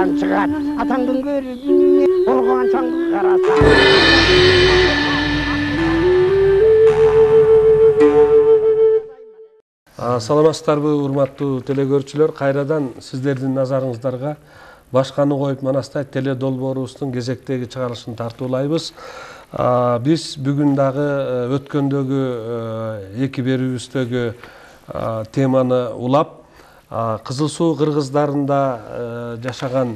жан чыгат. Атаңдын көрүнү коргогон чаңды караса. Саламатсыздарбы, урматтуу телекөрүүчүлөр? Кайрадан сиздердин назарыңыздарга башканы коюп манастай теле долбоорубуздун кезектеги чыгарылышын тартуулайбыз. Биз бүгүн дагы өткөндөгү эки берүүбүздөгү теманы улап, Кызыл Суу кыргыздарында жашаган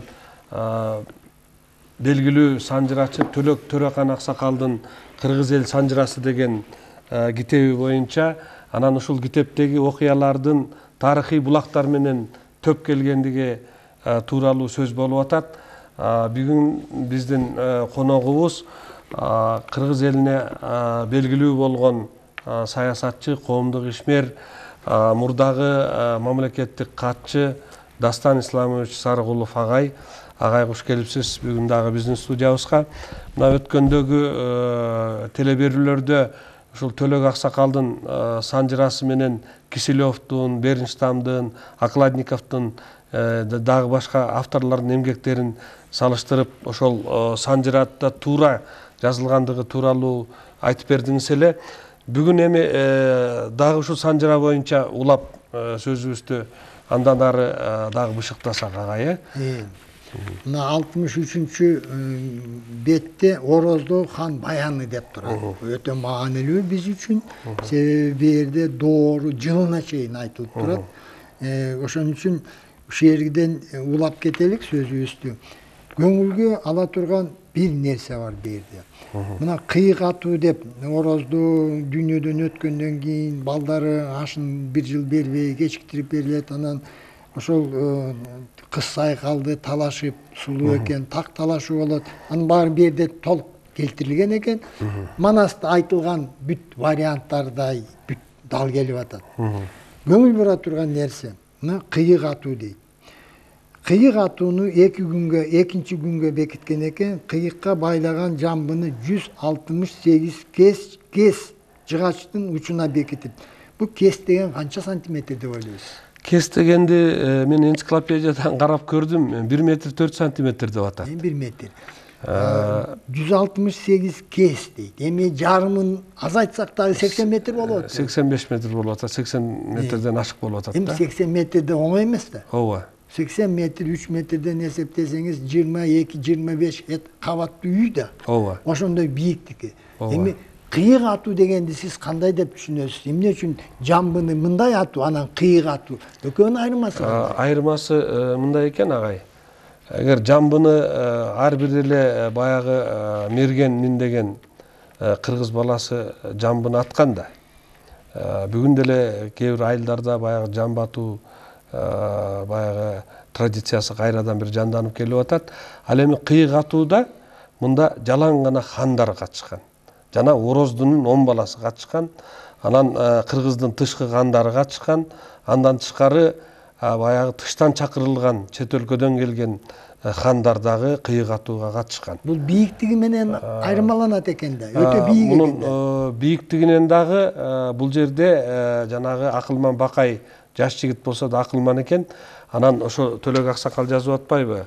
белгилүү санжырачы Төлөк Төрехан аксакалдын «Кыргыз эл санжырасы» деген китеби боюнча, анан ушул китептеги окуялардын тарыхый булактар менен төп келгендиги тууралуу сөз болуп атат. Бүгүн биздин коногубуз Кыргыз элине белгилүү болгон саясатчы, коомдук ишмер, мурдагы мамлекеттик катчы Дастан Исламович Сарыгулов агай. Агай куш келипсиз бүгүн дагы биздин студиябызга. Мына өткөндөгү телеберүүлөрдө ушул Төлөк аксакалдын санжырасы менен Киселевдун, Бернштамдын, Окладниковдун дагы башка авторлордун эмгектерин салыштырып, ошол санжыратта туура жазылгандыгы тууралуу айтып бердиңиз эле. Бүгүн эми дагы ушул санжыра боюнча улап сөзүбүздү андан ары дагы бышыктасак агай. Мына 63-чү бетте Ороздоо хан баяны деп турат. Өтө маанилүү биз үчүн. Себеби бу жерде доору жылына чейин айтылып турат. Ошон үчүн ушул жерден улап кетелик сөзүбүздү. Көңүлгө ала турган бир нерсе бар бу жерде. Мына кыйык атуу деп Ороздоо дүйнөдөн өткөндөн кийин балдары ашын бир жыл бербей кечиктирип берилет. Анан ошол кыз сайкалды талашып, сулуу экен, так талашуу болот. Анын баары бу жерде толук келтирилген экен. Манаста айтылган бүт варианттардай бүт дал келип атат. Көңүл бура турган нерсе мына кыйык атуу дейт. Кыйык атууну экинчи күнгө бекиткен экен. Кыйыкка байлаган жамбыны 168 кес жыгачтын учуна бекитип. Бу кес деген канча сантиметр деп ойлойсуз? Кес дегенди мен энциклопедиядан карап көрдүм, 1 метр 4 сантиметр деп атат. 1 метр. 168 кес дейт. Эми жарымын азайтсак дагы 80 метр болот. 85 метр болуп атат, 80 метрден ашык болуп атат. Эми 80 метрде оңой эмес да. Ооба. 80 метр 3 метрден эсептесеңиз 22-25 кабаттуу үй да. Ооба. Ошондой бийиктики. Эми кыйык атуу дегенди сиз кандай деп түшүнөсүз? Эмне үчүн жамбыны мындай атуу, анан кыйык атуу? Экөөнүн айырмасы кандай? Айырмасы мындай экен агай. Эгер жамбыны ар бир эле баягы мерген деген кыргыз баласы жамбыны атканда, бүгүн деле кээ бир айылдарда баягы жамбы атуу баягы традициясы кайрадан бир жанданып келип атат. Ал эми кыйык атууда мында жалаң гана хандар катышкан. Жана Ороздунун 10 баласы катышкан. Анан кыргыздын тышкы хандары катышкан. Андан тышкары баягы тыштан чакырылган, чет өлкөдөн келген хандар дагы кыйык атууга катышкан. Бул бийиктиги менен айырмаланат экен да. Өтө бийик экен. Мунун бийиктигинен дагы бул жерде жанагы Акылман Бакай жаш жигит болсо да акылман экен. Анан ошо Төлөк аксакал жазып атпайбы?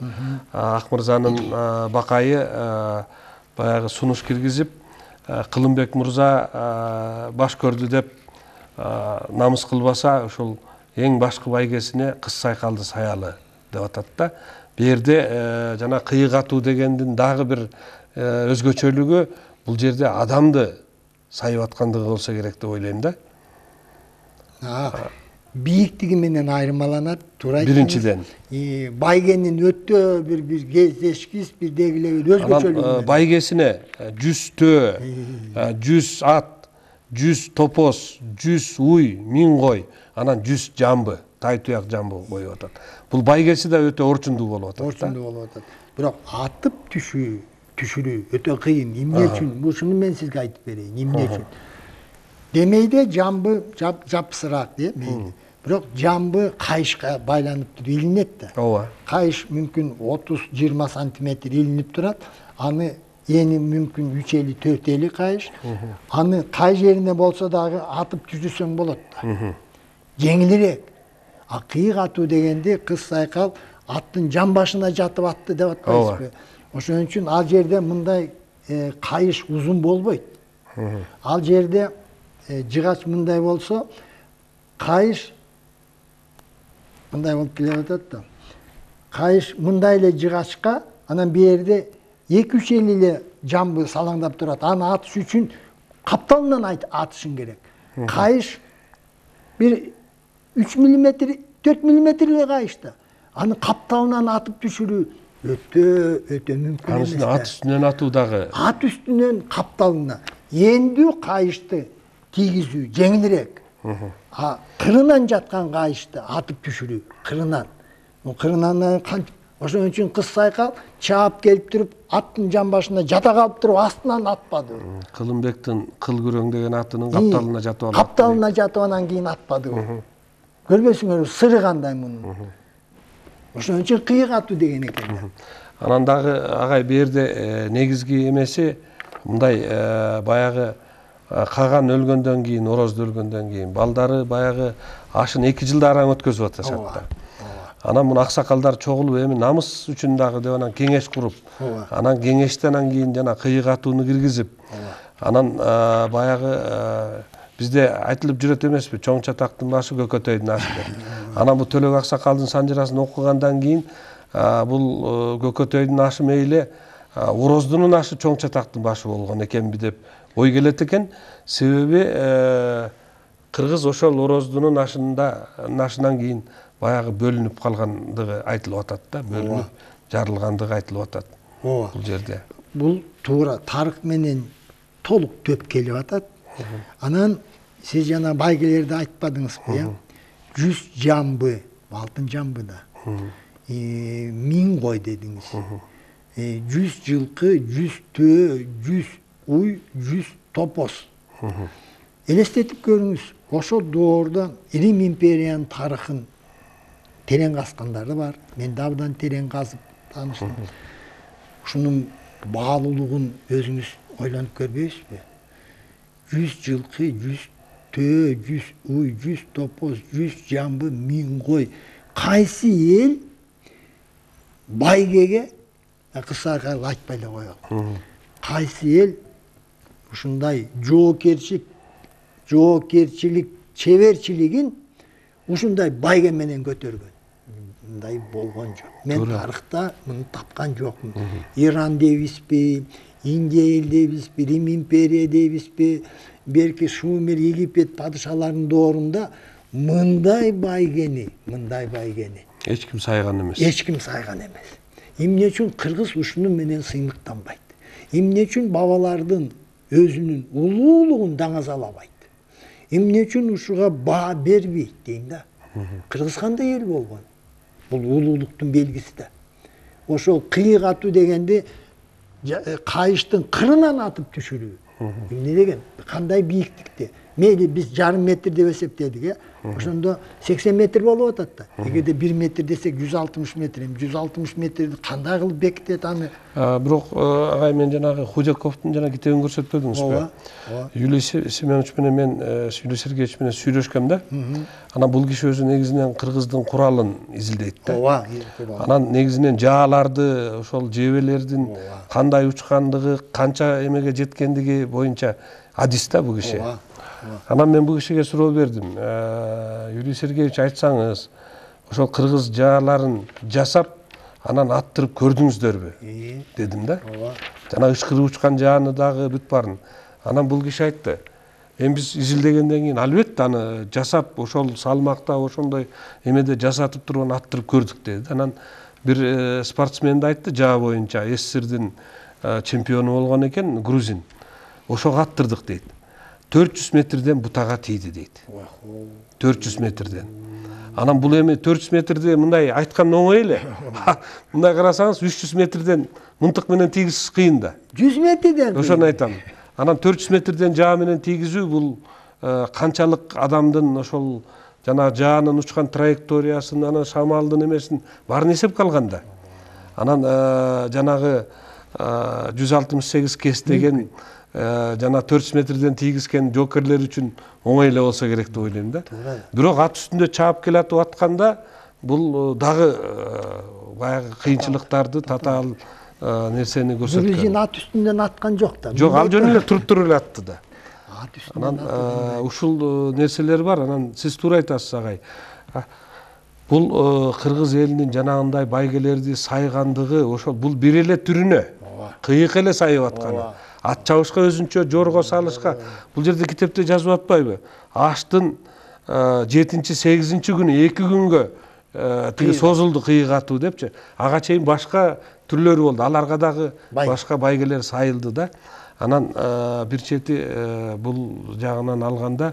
Акмырзанын Бакайы баягы сунуш киргизип, Кылымбек мырза баш көрдү деп намыс кылбаса, ушул эң башкы байгесине кыз сайкалды саялы деп атат да. Бу жерде жана кыйык атуу дегендин дагы бир өзгөчөлүгү бул жерде адамды сайып аткандыгы болсо керек деп ойлойм да. Бийиктиги менен айырмаланат, туура айттыңыз. Биринчиден. Байгенин өтө бир кездешкис, бир дегиле өзгөчөлүгү. Байгесине 100 төө, 100 ат, 100 топоз, 100 уй, 1000 кой, анан 100 жамбы, тай туяк жамбы коюп атат. Бул байгеси да өтө орчундуу болуп атат. Орчундуу болуп атат. Бирок атып түшүрүү өтө кыйын. Эмне үчүн? Ушуну мен сизге айтып берейин. Эмне үчүн? Демейде жамбы жапсыраак деп мейли. Бирок жамбы кайышка байланып туруп илинет да. Ооба. Кайыш мүмкүн 30-20 сантиметр илинип турат. Аны эни мүмкүн 3-4 кайыш. Аны кай жерине болсо дагы атып түзүсөң болот да. Жеңилирээк. Кыйык атуу дегенде кыз сайкал аттын жан башына жатып атты деп атпайсызбы. Ошон үчүн ал жерде мындай кайыш узун болбойт. Ал жерде жыгач мындай болсо, кайыш мындай болуп келе атат да. Кайыш мындай эле жыгачка, анан берде 2-3 эле жамбы салаңдап турат. Аны атыш үчүн капталынан атышың керек. Кайыш bir 3 мм, 4 мм эле кайышта. Аны капталынан атып түшүрүү өтө мүмкүн эмес. Анысына ат үстүнөн атуу дагы. Ат үстүнөн капталына. Эндүү кайышты тийгизүү жеңилирээк. Кырынан жаткан кайышты атып түшүрүү, кырынан. Кырынан кантип ошон үчүн кыз сайкал чаап келип туруп, аттын жан башына жата калып туруп, астынан атпады. Кылымбектин кыл күрөң деген атынын капталына жатып алып. Капталына жатып анан кийин атпады. Көрбөсүңөр, сыры кандай мунун. Ошон үчүн кыйык атуу деген экен. Анан дагы агай берде негизги эмеси мындай баягы каган өлгөндөн кийин, орозду өлгөндөн кийин балдары баягы ашын 2 жылда араң өткөзүп атышат да. Анан муну аксакалдар чогулуп эми намыс үчүн дагы деп анан кеңеш куруп, анан кеңештен кийин жана кыйык атууну киргизип, анан баягы бизде айтылып жүрөт эмеспи, чоң чатактын башы көкөтөйдүн ашы деп. Анан бул Төлөк аксакалдын санжырасын окугандан кийин бул көкөтөйдүн ашы мейли ороздунун ашы чоң чатактын башы болгон экенби деп ой келет экен. Себеби кыргыз ошол ороздунун ашынан кийин баягы бөлүнүп калгандыгы айтылып атат да, бөлүнүп жарылгандыгы айтылып атат бул жерде. Бул туура тарых менен толук төп келип атат. Анан сиз жана байгелерди айтпадыңызбы, э? 100 жамбы, алтын жамбы да. 1000 кой дедиңиз. 100 жылкы, 100 төө, 100 уй, 100 топоз. Элестетип көрүңүз, ошол доордо Рим империянын тарыхын терең казкандары бар. Мен да абдан терең казып тааныштым. Ушунун баалуулугун өзүңүз ойлонуп көрбөйсүзбү? 100 жылкы, 100 төө, 100 уй, 100 топоз, 100 жамбы, 1000 кой. Кайсы эл байгеге кысакай айтпай эле коелу. Кайсы эл ушундай жоокерчилик чеберчилигин ушундай байге менен көтөргөн. Мындай болгон жок. Мен тарыхта муну тапкан жокмун. Иран дейбизби, Индия эл дейбизби, Рим империя дейбизби, берки Шумер, Египет падышаларынын доорунда мындай байгени эч ким сайган эмес. Эч ким сайган эмес. Эмне үчүн кыргыз ушуну менен сыймыктанбайт? Эмне үчүн бабалардын өзүнүн улуулугун даңазалабайт? Эмне үчүн ушуга баа бербейт дейм да. Кыргыз кандай эл болгон? Бул улуулуктун белгиси да. Ошол кыйык атуу дегенди кайыштын кырынан атып түшүрүү. Эмне деген? Кандай бийиктикте? Мейли биз жарым метр деп эсептедик, э? Ошондо 80 метр болуп атат да. Эгерде 1 метр десек 160 метр. 160 метрди кандай кылып бекитет аны? Бирок агай мен жанагы Худяковдун жана китебин көрсөтпөдүңүзбү? Юлий Семенович менен мен Юлий Сергеевич менен сүйлөшкөм да. Анан бул киши өзү негизинен кыргыздын куралын изилдейт да. Анан негизинен жааларды, ошол жебелердин кандай учкандыгы, канча эмеге жеткендиги боюнча адис да бул киши. Анан мен бул кишиге суроо бердим. Юлий Сергеевич, айтсаңыз, ошол кыргыз жааларын жасап, анан аттырып көрдүңүздөрбү? Дедим да. Жана ышкырып учкан жааны дагы бүт барын. Анан бул киши айтты. Эми биз изилдегенден кийин албетте аны жасап, ошол салмакта, ошондой эмеде жасатып туруп аттырып көрдүк деди. Анан бир спортсмен да айтты, жаа боюнча СССРдин чемпиону болгон экен, грузин. Ошого аттырдык дейт. 400 метрден бутага тийди дейт. 400 метрден. Анан бул эми 400 метрде мындай айткан оңой эле. Мындай карасаңыз 300 метрден мынтык менен тийгизиш кыйын да. 100 метрден. Ошону айтам. Анан 400 метрден жаа менен тийгизүү бул канчалык адамдын ошол жана жаанын учкан траекториясын, анан шамалдын эмесин баарын эсепке алганда. Анан жанагы 168 кес деген жана 400 метрден тийгизген жокерлер үчүн оңой эле болсо керек деп ойлойм да. Бирок ат үстүндө чаап келатып атканда бул дагы баягы кыйынчылыктарды, татаал нерсени Грузин көрсөткөн. ат үстүндөн аткан жок да. Жок, ал жөн эле туруп эле атты да. Ат үстүндөн Анан ушул нерселер бар. Анан сиз туура айтасыз, агай. Бул кыргыз элинин жанагындай байгелерди сайгандыгы ошол бул бир эле түрүнө кыйык эле сайып атканы. Ат чабышка өзүнчө жорго салышка. Бул жерде китепте жазып атпайбы? Аштын 7-8 күнү 2 күнгө тиги созулду кыйык атуу депчи. Ага чейин башка түрлөрү болду. Аларга дагы башка байгелер сайылды да. Анан бир чети бул жагынан алганда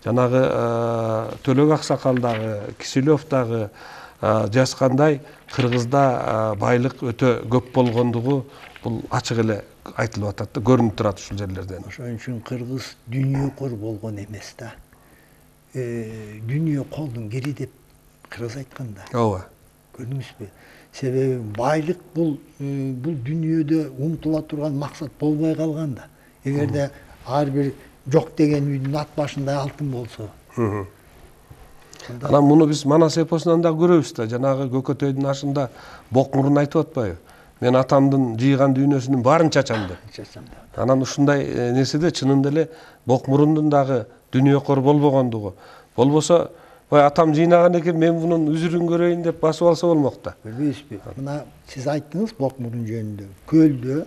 жанагы Төлөк аксакал дагы, Киселев дагы жазгандай кыргызда байлык өтө көп болгондугу бул ачык эле айтылып атат да, көрүнүп турат ушул жерлерден. Ошон үчүн кыргыз дүйнөкөр болгон эмес да. Дүйнө колдун кири деп кыргыз айткан да. Ооба. Көрдүңүзбү? Себеби байлык бул дүйнөдө умтула турган максат болбой калган да. Эгерде ар бир жок деген үйдүн ат башында алтын болсо. Анан муну биз Манас эпосунан да көрөбүз да. Жанагы Көкөтөйдүн ашында Бокмурун айтып атпайбы? Мен атамдын жыйган дүйнөсүнүн баарын чачам деп. Анан ушундай нерседе чынында эле Бокмурундун дагы дүйнөкөр болбогондугу. Болбосо атам жыйнаган экен, мен мунун үзүрүн көрөйүн деп басып алса болмок да. Көрбөйсүзбү? Мына сиз айттыңыз Бокмурун жөнүндө. Көлдө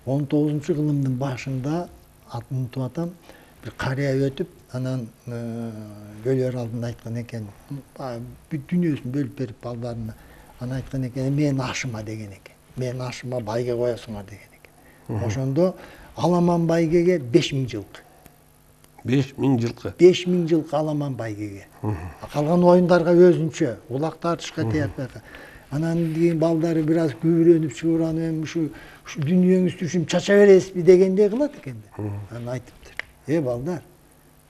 19-кылымдын башында атын унутуп атам, бир карыя өтүп, анан өлөр алдында айткан экен, бүт дүйнөсүн бөлүп берип балдарына. Анан айткан экен, мен ашыма деген экен. Мен ашыма байге коесуңар деген экен. Ошондо Аламан байгеге 5000 жылкы. 5000 жылкы. 5000 жылкы Аламан байгеге. Калган оюндарга өзүнчө, улак тартышка тиятпайка. Анан кийин балдары бир аз күбүрөнүп, чууранып, ушу дүйнөңүздү ушинтип чача бересизби дегендей кылат экен да. Анан айтыптыр. Балдар,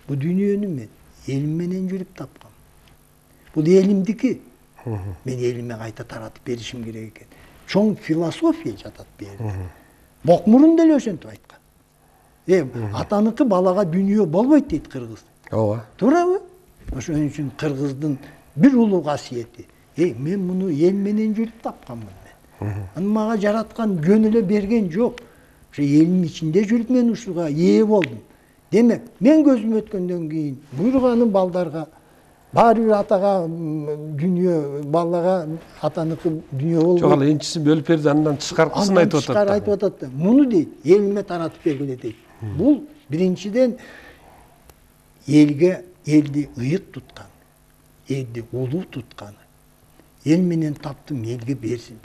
бу дүйнөнү мен элим менен жүрүп тапкам. Бул элимдики. Мен элиме кайта таратып беришим керек экен. Чоң философия жатат бу жерде. Бокмурун деле ошентип айткан. Атаныкы балага дүйнө болбойт дейт кыргыз. Ооба. Туурабы? Ошон үчүн кыргыздын бир улуу касиети. Мен муну эл менен жүрүп тапканмын мен. Аны мага жараткан жөн эле берген жок. Ошо элдин ичинде жүрүп мен ушуга ээ болдум. Демек, мен көзүм өткөндөн кийин буйруганы балдарга, баары бир атага дүйнө, балага атаныкы дүйнө болду. Жок, ал энчисин бөлүп берди, андан тышкаркысын айтып атат. Тышкары айтып атат да. Муну дейт, элиме таратып бергиле дейт. Бул биринчиден элди ыйык туткан, элди улуу туткан. Эл менен таптым, элге берилсин,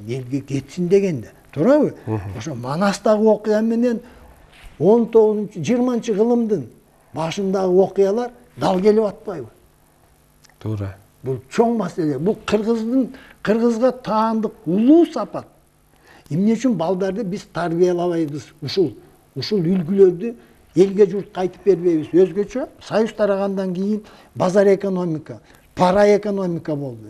элге кетсин деген да. Туурабы? Ошо Манастагы окуя менен 19-20-кылымдын башындагы окуялар дал келип атпайбы? Туура. Бул чоң маселе. Бул кыргызга таандык улуу сапат. Эмне үчүн балдарды биз тарбиялабайбыз? Ушул үлгүлөрдү элге журт кайтып бербейбиз. Өзгөчө Союз тарагандан кийин базар экономика, пара экономика болду.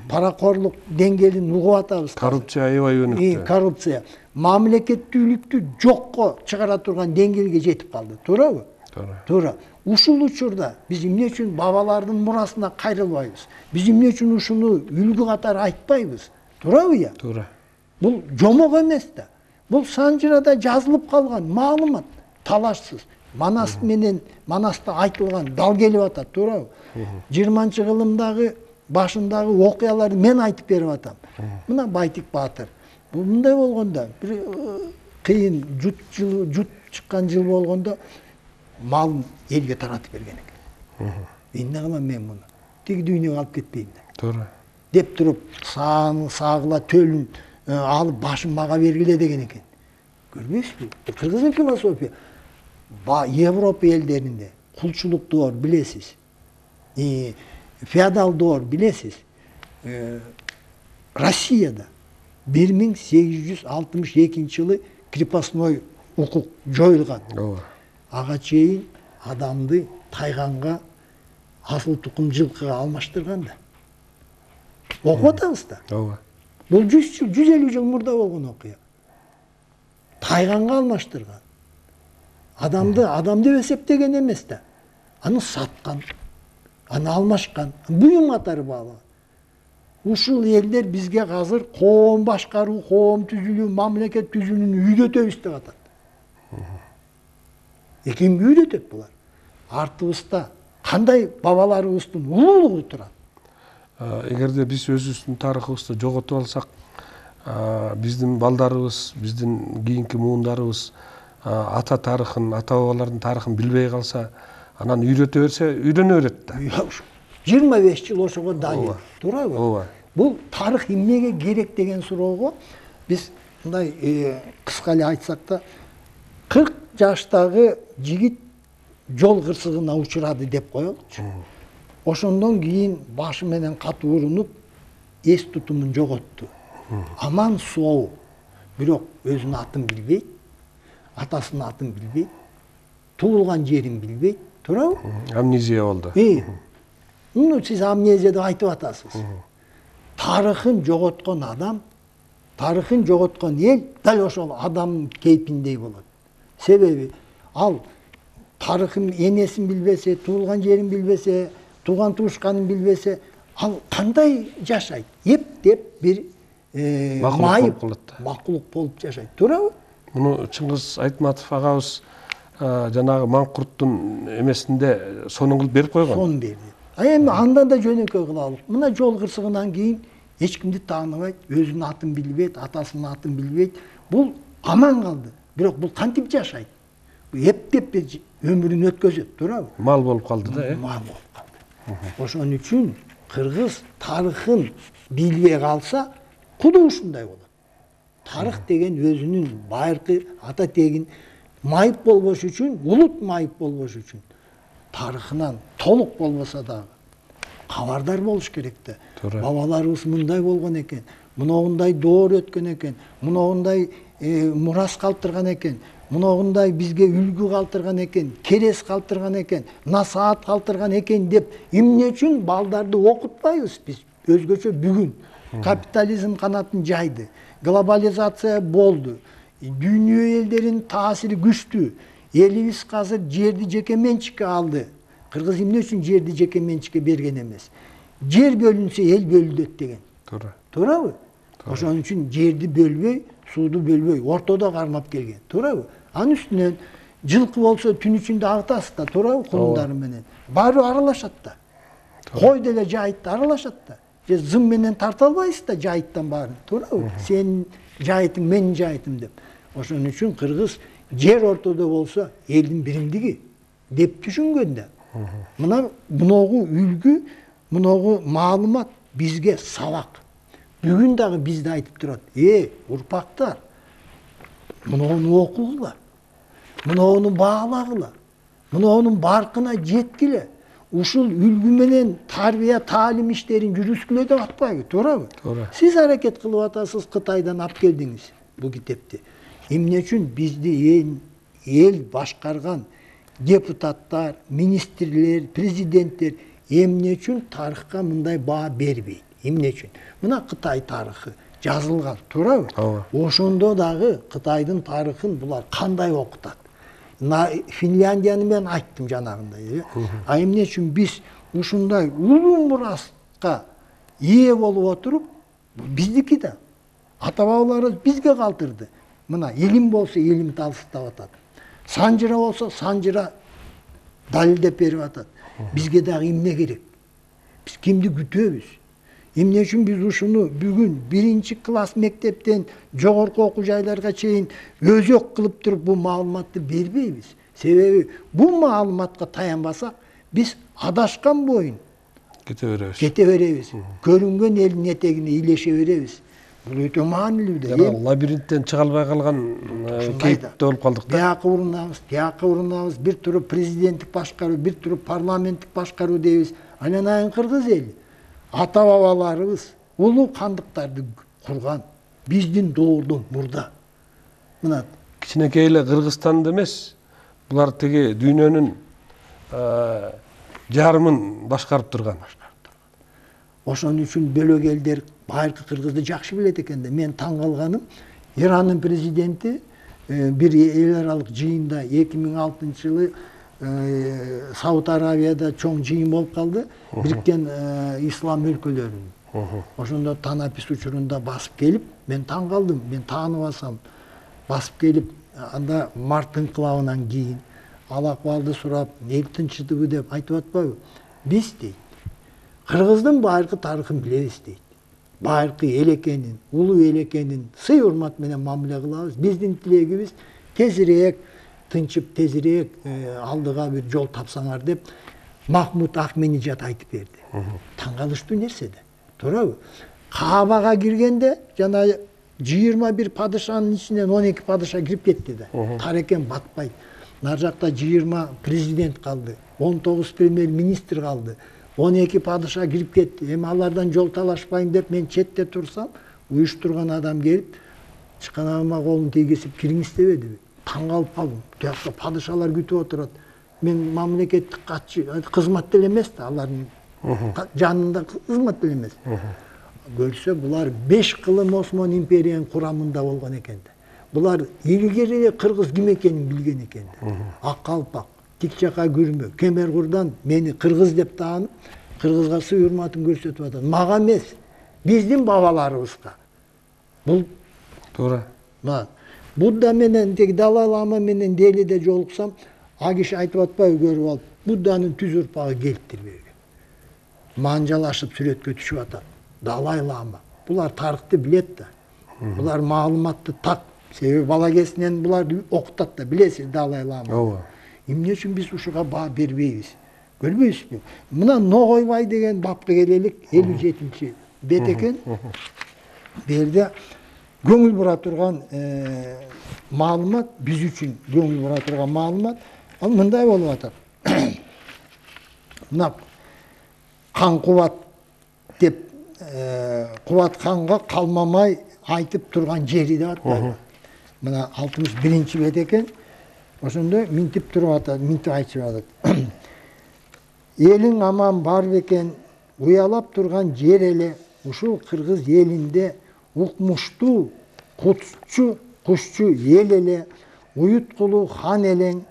Паракорлук деңгээлин угуп атабыз. Коррупция аябай өнүктү. Коррупция. Мамлекеттүүлүктү жокко чыгара турган деңгээлге жетип калды. Туурабы? Туура. Ушул учурда биз эмне үчүн бабалардын мурасына кайрылбайбыз? Биз эмне үчүн ушуну үлгү катары айтпайбыз? Туурабы я? Туура. Бул жомок эмес да. Бул Санжырада жазылып калган маалымат, талашсыз. Манаста айтылган дал келип атат, туурабы? 20-кылымдагы башындагы окуяларды мен айтып берип атам. Мына Байтик Баатыр. Бул мындай болгондо, бир кыйын жут чыккан жыл болгондо малын элге таратып берген экен. Эмне кылам мен муну? Тиги дүйнөгө алып кетпейм да. Туура. Деп туруп, сагыла төлүн алып башын мага бергиле деген экен. Көрбөйсүзбү? Кыргыздын философия. Европа элдеринде кулчулук доор билесиз. Феодал доор билесиз. Россияда 1862-жылы крепостной укук жоюлган. Ага чейин адамды тайганга, асыл тукум жылкыга алмаштырган да. Окуп атабыз да. Бул 150 жыл мурда болгон окуя. Тайганга алмаштырган. Адамды адам деп эсептеген эмес да. Аны саткан, аны алмашкан, буюм катары баалаган. ушул элдер бизге азыр коом башкаруу, коом түзүлүү, мамлекет түзүүнү үйрөтөбүз деп атат. Кимге үйрөтөт булар? Артыбызда кандай бабаларыбыздын улуулугу турат? Эгерде биз өзүбүздүн тарыхыбызды жоготуп алсак, биздин балдарыбыз, биздин кийинки муундарыбыз ата тарыхын, ата бабалардын тарыхын билбей калса, анан үйрөтө берсе, үйрөнө берет да. 25 жыл ошого далил. Туурабы? Ооба. Бул тарых эмнеге керек деген суроого биз мындай кыска эле айтсак да 40 жаштагы жигит жол кырсыгына учурады деп коелучу. Ошондон кийин башы менен катуу урунуп, эс тутумун жоготту. Аман соо. Бирок өзүнүн атын билбейт, атасынын атын билбейт, туулган жерин билбейт. Туурабы? Амнезия болду. Муну сиз амнезия деп айтып атасыз. Тарыхын жоготкон адам, тарыхын жоготкон эл дал ошол адам кейпиндей болот. Себеби ал тарыхын, энесин билбесе, туулган жерин билбесе, тууган туушканын билбесе, ал кандай жашайт? Эптеп бир макулук болуп жашайт. Туурабы? Муну Чыңгыз Айтматов агабыз жанагы Маңкурттун эмесинде сонун кылып берип койгон. Сонун берди. Эми андан да жөнөкөй кылалык. Мына жол кырсыгынан кийин эч кимди тааныбайт, өзүнүн атын билбейт, атасынын атын билбейт. Бул аман калды. Бирок бул кантип жашайт? Эптеп өмүрүн өткөзөт, туурабы? Мал болуп калды да, Мал болуп калды. Ошон үчүн кыргыз тарыхын билбей калса, куду ушундай болот. Тарых деген өзүнүн байыркы ата тегин майып болбош үчүн, улут майып болбош үчүн тарыхынан толук болбосо дагы кабардар болуш керек да. Бабаларыбыз мындай болгон экен, мыногундай доор өткөн экен, мыногундай мурас калтырган экен, мыногундай бизге үлгү калтырган экен, керес калтырган экен, насаат калтырган экен деп эмне үчүн балдарды окутпайбыз биз? Өзгөчө бүгүн капитализм канатын жайды, глобализация болду, дүйнө элдеринин таасири күчтүү. Элибиз азыр жерди жеке менчикке алды. Кыргыз эмне үчүн жерди жеке менчикке берген эмес? Жер бөлүнсө эл бөлүнөт деген. Туурабы? Ошон үчүн жерди бөлбөй, сууду бөлбөй, ортодо кармап келген. Туурабы? Анын үстүнөн жылкы болсо түн ичинде агытасыз да, туурабы, кулундары менен. Баары аралашат да. Кой деле жайытты аралашат да. Же зым менен тарта албайсыз да жайыттан баарын. Туурабы? Сенин жайытың, менин жайытым деп. Ошон үчүн кыргыз жер ортодо болсо элдин биримдиги деп түшүнгөн да. Мыногу үлгү, мыногу маалымат бизге сабак. Бүгүн дагы бизди айтып турат. Урпактар, мыногуну окугула, мыногуну баалагыла, мыногунун баркына жеткиле. Ушул үлгү менен тарбия, таалим иштерин жүргүзгүлө деп атпайбы, туурабы? Сиз аракет кылып атасыз, Кытайдан алып келдиңиз бул китепти. Эмне үчүн бизди эл башкарган депутаттар, министрлер, президенттер эмне үчүн тарыхка мындай баа бербейт? Эмне үчүн? Мына Кытай тарыхы жазылган, туурабы? Ошондо дагы Кытайдын тарыхын булар кандай окутат? Финляндияны мен айттым жанагындай. Эмне үчүн биз ушундай улуу мураска ээ болуп отуруп, биздики да ата бабаларыбыз бизге калтырды. Мына илим болсо илим талстап атат. Санжыра болсо санжыра далилдеп берип атат. Бизге дагы эмне керек? Биз кимди күтөбүз? Эмне үчүн биз ушуну бүгүн 1-класс мектептен жогорку окуу жайларга чейин өзөк кылып туруп бул маалыматты бербейбиз? Себеби бул маалыматка таянбасак, биз адашкан боюн кете беребиз. Көрүнгөн элдин этегине илеше беребиз. Бул өтө маанилүү да. Лабиринттен чыга албай калган кейипте болуп калдык да. Тияка урунабыз, бир туруп президенттик башкаруу, бир туруп парламенттик башкаруу дейбиз. Анан кыргыз эли ата бабаларыбыз улуу кандыктарды курган, биздин доордон мурда. Мына кичинекей эле Кыргызстанды эмес, булар теги дүйнөнүн жарымын башкарып турган. Ошон үчүн бөлөк элдер байыркы кыргызды жакшы билет экен да. Мен таң калганым, Иранын президенти бир эл аралык жыйында 2006-жылы Сауд Арабияда чоң жыйын болуп калды. Бириккен ислам өлкөлөрүнүн. Ошондо Танапис учурунда басып келип, мен таң калдым, мен таанып алсам, басып келип, анда март инкылабынан кийин ал акыбалды сурап, эл тынчтыбы деп айтып атпайбы? Биз дейт, кыргыздын байыркы тарыхын билебиз дейт. Байыркы эл экенин, улуу эл экенин сый урмат менен мамиле кылабыз. Биздин тилегибиз тезирээк тынчып, тезирээк алдыга бир жол тапсаңар деп Махмуд Ахмединежад айтып берди. Таң калыштуу нерсе да. Туурабы? Каабага киргенде жана 21 падышанын ичинен 12 падыша кирип кетти да. Тарекен батпайт. Нар жакта 20 президент калды, 19 премьер-министр калды, 12 падыша кирип кетти. Эми алардан жол талашпайын деп мен четте турсам, уюштурган адам келип, чыканагыма колун тийгизип кириңиз дебедиби? Таң калып калдым. Тиякта падышалар күтүп отурат. Мен мамлекеттик катчы, кызмат деле эмес да, алардын жанында кызмат деле эмес. Көрсө булар 5 кылым Осман империянын курамында болгон экен да. Булар илгери кыргыз ким экенин билген экен да. Ак калпак, тик чака күрмө, Кемергурдан мени кыргыз деп таанып, кыргызга сый урматын көрсөтүп атат. Мага эмес, биздин бабаларыбызга. Бул туура. Будда менен, тек Далай Лама менен Делиде жолуксам, а киши айтып атпайбы, көрүп алып, Будданын түз урпагы келиптир берген. Манжалашып сүрөткө түшүп атат. Далай Лама. Булар тарыхты билет да. Булар маалыматты так. Себеби бала кезинен буларды окутат да, билесиз Далай Лама. Ооба. Эмне үчүн биз ушуга баа бербейбиз? Көрбөйсүзбү? Мына Ногойбай деген бапка келелик 57-чи бет экен. Берде көңүл бура турган маалымат, биз үчүн көңүл бура турган маалымат, ал мындай болуп атат. Мына Қан Кубат деп Кубат ханга калмамай айтып турган жери деп атпайбы? Мына 61-чи бет экен. Ошондо минтип туруп атат, минтип айтып атат. Элиң аман бар бекен, уялап турган жер эле ушул кыргыз элинде укмуштуу, кушчу эл эле, уюткулуу хан элең,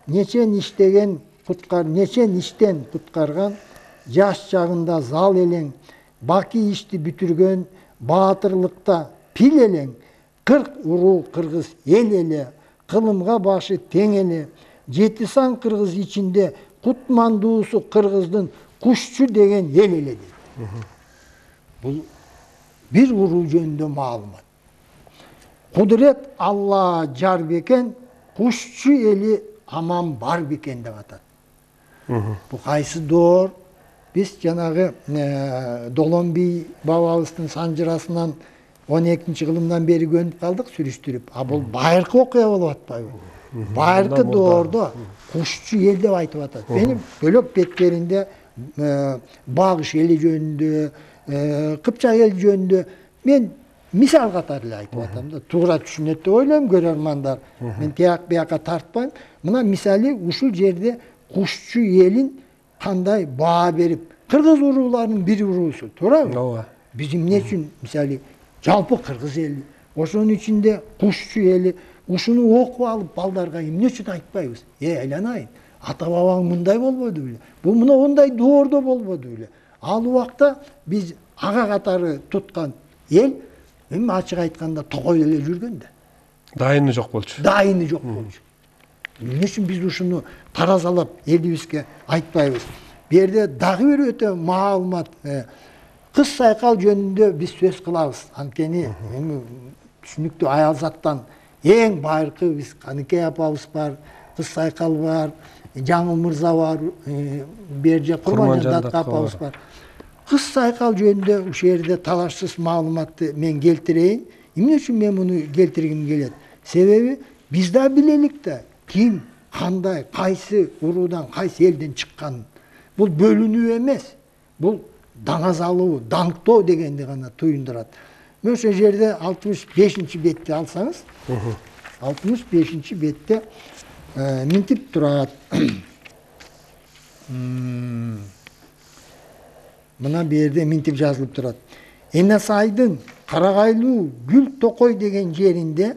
нечен иштен куткарган, жаш чагында зал элең, баки ишти бүтүргөн, баатырлыкта пил элең, 40 уруу кыргыз эл эле, кылымга башы тең эле, 7 сан кыргыз ичинде кутмандуусу кыргыздын кушчу деген эл эле дейт. Бул бир уруу жөнүндө маалымат. Кудурет Алла жар бекен, кушчу эли аман бар бекен деп атат. Бу кайсы доор? Биз жанагы Долонбий бабабыздын санжырасынан 12-чи кылымдан бери көнүп калдык сүрүштүрүп. А бул байыркы окуя болуп атпайбы? Байыркы доордо кушчу эл деп айтып атат. Менин бөлөк беттеринде Багыш эли жөнүндө, Кыпчак эл жөнүндө мен мисал катары эле айтып атам да. Туура түшүнөт деп ойлойм көрөрмандар. Мен тияк бияка тартпайм. Мына мисалы ушул жерде кушчу элин кандай баа берип, кыргыз урууларынын бир уруусу, туурабы? Ооба. Биз эмне үчүн мисалы жалпы кыргыз эли, ошонун ичинде кушчу эли, ушуну окуп алып балдарга эмне үчүн айтпайбыз? Айланайын, ата бабаң мындай болбоду беле? Бул мына ондай доордо болбоду беле? Ал убакта биз ага катары туткан эл, эми ачык айтканда токой эле жүргөн да. Дайыны жок болчу. Дайыны жок болчу. Эмне үчүн биз ушуну таразалап элибизге айтпайбыз? Бу жерде дагы бир өтө маалымат, кыз сайкал жөнүндө биз сөз кылабыз. Анткени эми түшүнүктүү аял заттан эң байыркы биз Каныкей апабыз бар, кыз сайкал бар, Жаңыл мырза бар, Берже Курманжан апабыз бар. Кыз сайкал жөнүндө ушул жерде талашсыз маалыматты мен келтирейин. Эмне үчүн мен муну келтиргим келет? Себеби биз да билелик да, ким, кандай, кайсы уруудан, кайсы элден чыкканын. Бул бөлүнүү эмес. Бул даңазалуу, даңктоо дегенди гана туюндурат. Мен ошол жерде 65-чи бетти алсаңыз, 65-чи бетте минтип турат. Мына бу жерде минтип жазылып турат. Энесайдын Карагайлуу Гүл Токой деген жеринде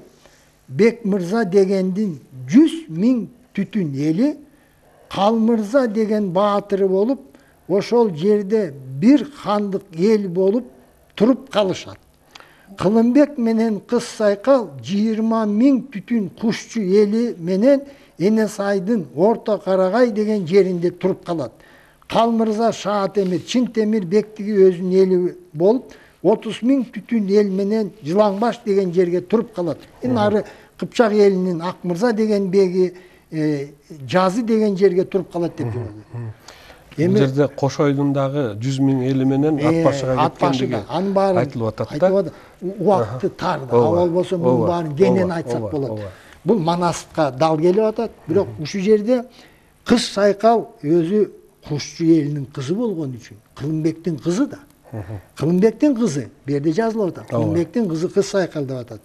Бек мырза дегендин 100 000 түтүн эли, Кал мырза деген баатыры болуп, ошол жерде бир хандык эл болуп туруп калышат. Кылымбек менен Кыз Сайкал 20.000 түтүн кушчу эли менен Энесайдын Орто Карагай деген жеринде туруп калат. Калмырза Шаа Темир, Чын Темир бектиги өзүнүн эли болуп 30.000 түтүн эл менен Жылаңбаш деген жерге туруп калат. Ары Кыпчак элинин Акмырза деген беги Жазы деген жерге туруп калат деп жүрөт. Бул жерде Кошойдун дагы 100.000 эли менен ат башыга кеткендиги айтылып атат да. Убакыты тар да. Ал болсо мунун баарын кенен айтсак болот. Бул Манастыкка дал келип атат, бирок ушул жерде Кыз Сайкал өзү кушчу элинин кызы болгон үчүн, Кылымбектин кызы да. Кылымбектин кызы, бу жерде жазылып атат. Кылымбектин кызы Кыз Сайкал деп атат.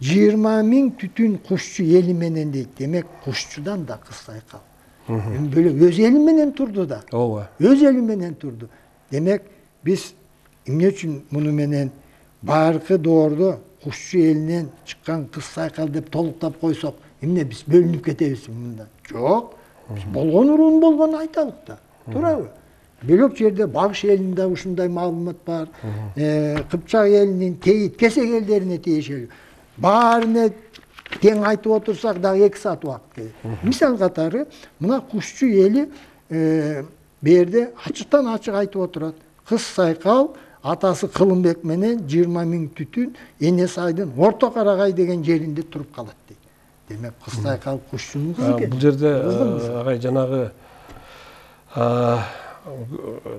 20.000 түтүн кушчу эли менен дейт. Демек кушчудан да Кыз Сайкал. Бөлөк өз эли менен турду да. Ооба. Өз эли менен турду. Демек биз эмне үчүн муну менен байыркы доордо кушчу элинен чыккан Кыз Сайкал деп толуктап койсок, эмне биз бөлүнүп кетебизби мындан? Жок. Биз болгон уруун болгон айталык да. Туурабы? Бөлөк жерде Багыш элинде ушундай маалымат бар. Кыпчак элинин Тейит, Кесек элдерине тиешелүү. Баарына тең айтып отурсак дагы 2 саат убакыт кетет. Мисал катары, мына кушчу эли бу жерде ачыктан ачык айтып отурат. Кыз Сайкал атасы Кылымбек менен 20.000 түтүн Энесайдын Орто Карагай деген жеринде туруп калат дейт. Демек Кыз Сайкал кушчунун кызы экен. Бул жерде агай жанагы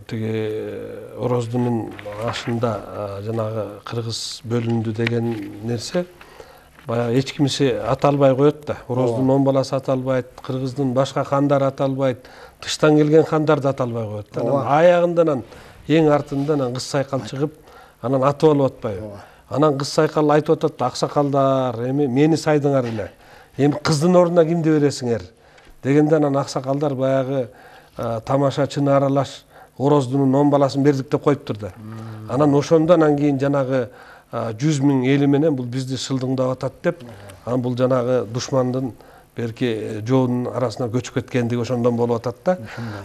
тиги Ороздунун ашында жанагы кыргыз бөлүндү деген нерсе баягы эч кимиси аталбай коет да. Ороздун 10 баласы аталбайт, кыргыздын башка хандары аталбайт, тыштан келген хандар да аталбай коет да. Аягында эң артында Кыз Сайкал чыгып, анан атып алып атпайбы. Анан Кыз Сайкал айтып атат, аксакалдар, эми мени сайдыңар эле. Эми кыздын ордуна кимди бересиңер? Дегенде анан аксакалдар баягы тамашачыны аралаш Ороздунун 10 баласын бердик деп коюптур да. Анан ошондон кийин жанагы 100.000 эли менен бул бизди шылдыңдап атат деп, анан бул жанагы душмандын берки жоонун арасына көчүп кеткендиги ошондон болуп атат да.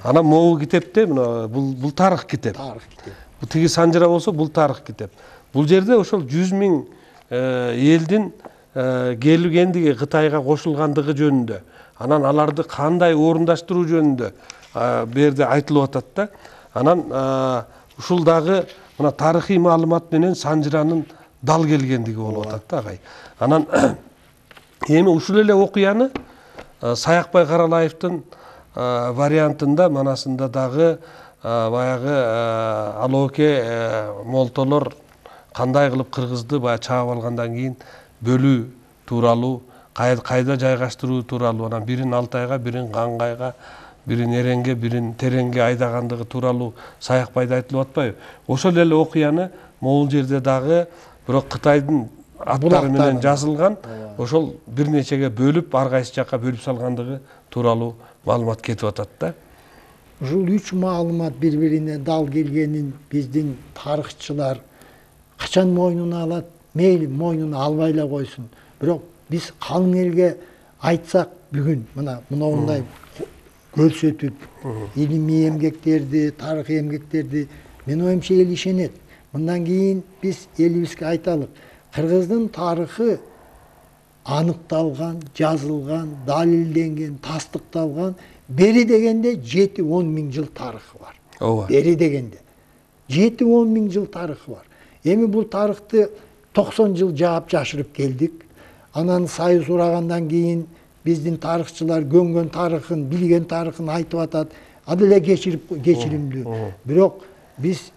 Анан могу китепте бул тарых китеп. Бул тиги Санжыра болсо бул тарых китеп. Бул жерде ошол 100.000 элдин келгендиги, Кытайга кошулгандыгы жөнүндө, анан аларды кандай орундаштыруу жөнүндө бу жерде айтылып атат да. Анан ушул дагы мына тарыхый маалымат менен Санжыранын дал келгендиги болуп атат да агай. Анан эми ушул эле окуяны Саякбай Каралаевдин вариантында манасында дагы баягы Алооке молтолор кандай кылып кыргызды баягы чаап алгандан кийин бөлүү тууралуу, кайда жайгаштыруу тууралуу, анан бирин Алтайга, бирин Кангайга, бирин Эренге, бирин Тереңге айдагандыгы тууралуу Саякбайда айтылып атпайбы? Ошол эле окуяны могул жерде дагы бирок Кытайдын аттары менен жазылган, ошол бир нечеге бөлүп, ар кайсы жакка бөлүп салгандыгы тууралуу маалымат кетип атат да. Ушул 3 маалымат бири-бирине дал келгенин биздин тарыхчылар качан мойнуна алат? Мейли мойнуна албай эле койсун. Бирок биз калың элге айтсак бүгүн мындай көрсөтүп, илимий эмгектерди, тарыхый эмгектерди мен оюмча эл ишенет. Мындан кийин биз элибизге айталык. Кыргыздын тарыхы аныкталган, жазылган, далилденген, тастыкталган, бери дегенде 7-10 миң жыл тарыхы бар. Ооба. Бери дегенде 7-10 миң жыл тарыхы бар. Эми бул тарыхты 90 жыл жаап жашырып келдик. Анан Союз урагандан кийин биздин тарыхчылар көңгөн тарыхын, билген тарыхын айтып атат. Ал эле кечиримдүү. Бирок биз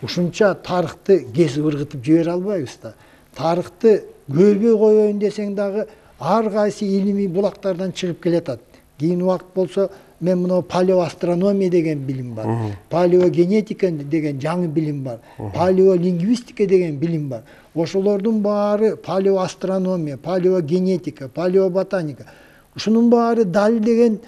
ушунча тарыхты кесип ыргытып жибере албайбыз да. Тарыхты көрбөй коеюн десең дагы ар кайсы илимий булактардан чыгып келатат. Кийин убакыт болсо мен мына палеоастрономия деген билим бар. Палеогенетика деген жаңы билим бар. Палеолингвистика деген билим бар. Ошолордун баары палеоастрономия, палеогенетика, палеоботаника. Ушунун баары далилдеген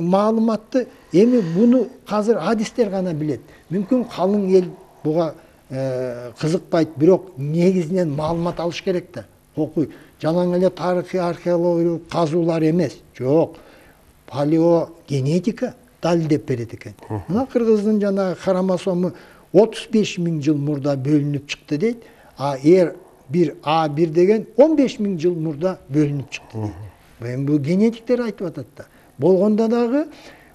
маалыматты эми буну азыр адистер гана билет. Мүмкүн калың эл буга кызыкпайт, бирок негизинен маалымат алыш керек да. Окуй. Жалаң эле тарыхый археологиялык казуулар эмес. Жок. Палеогенетика, далилдеп берет экен. Мына кыргыздын жанагы хромосому 35.000 жыл мурда бөлүнүп чыкты дейт. А A1 деген 15.000 жыл мурда бөлүнүп чыкты дейт. Бул генетиктер айтып атат да. Болгондо дагы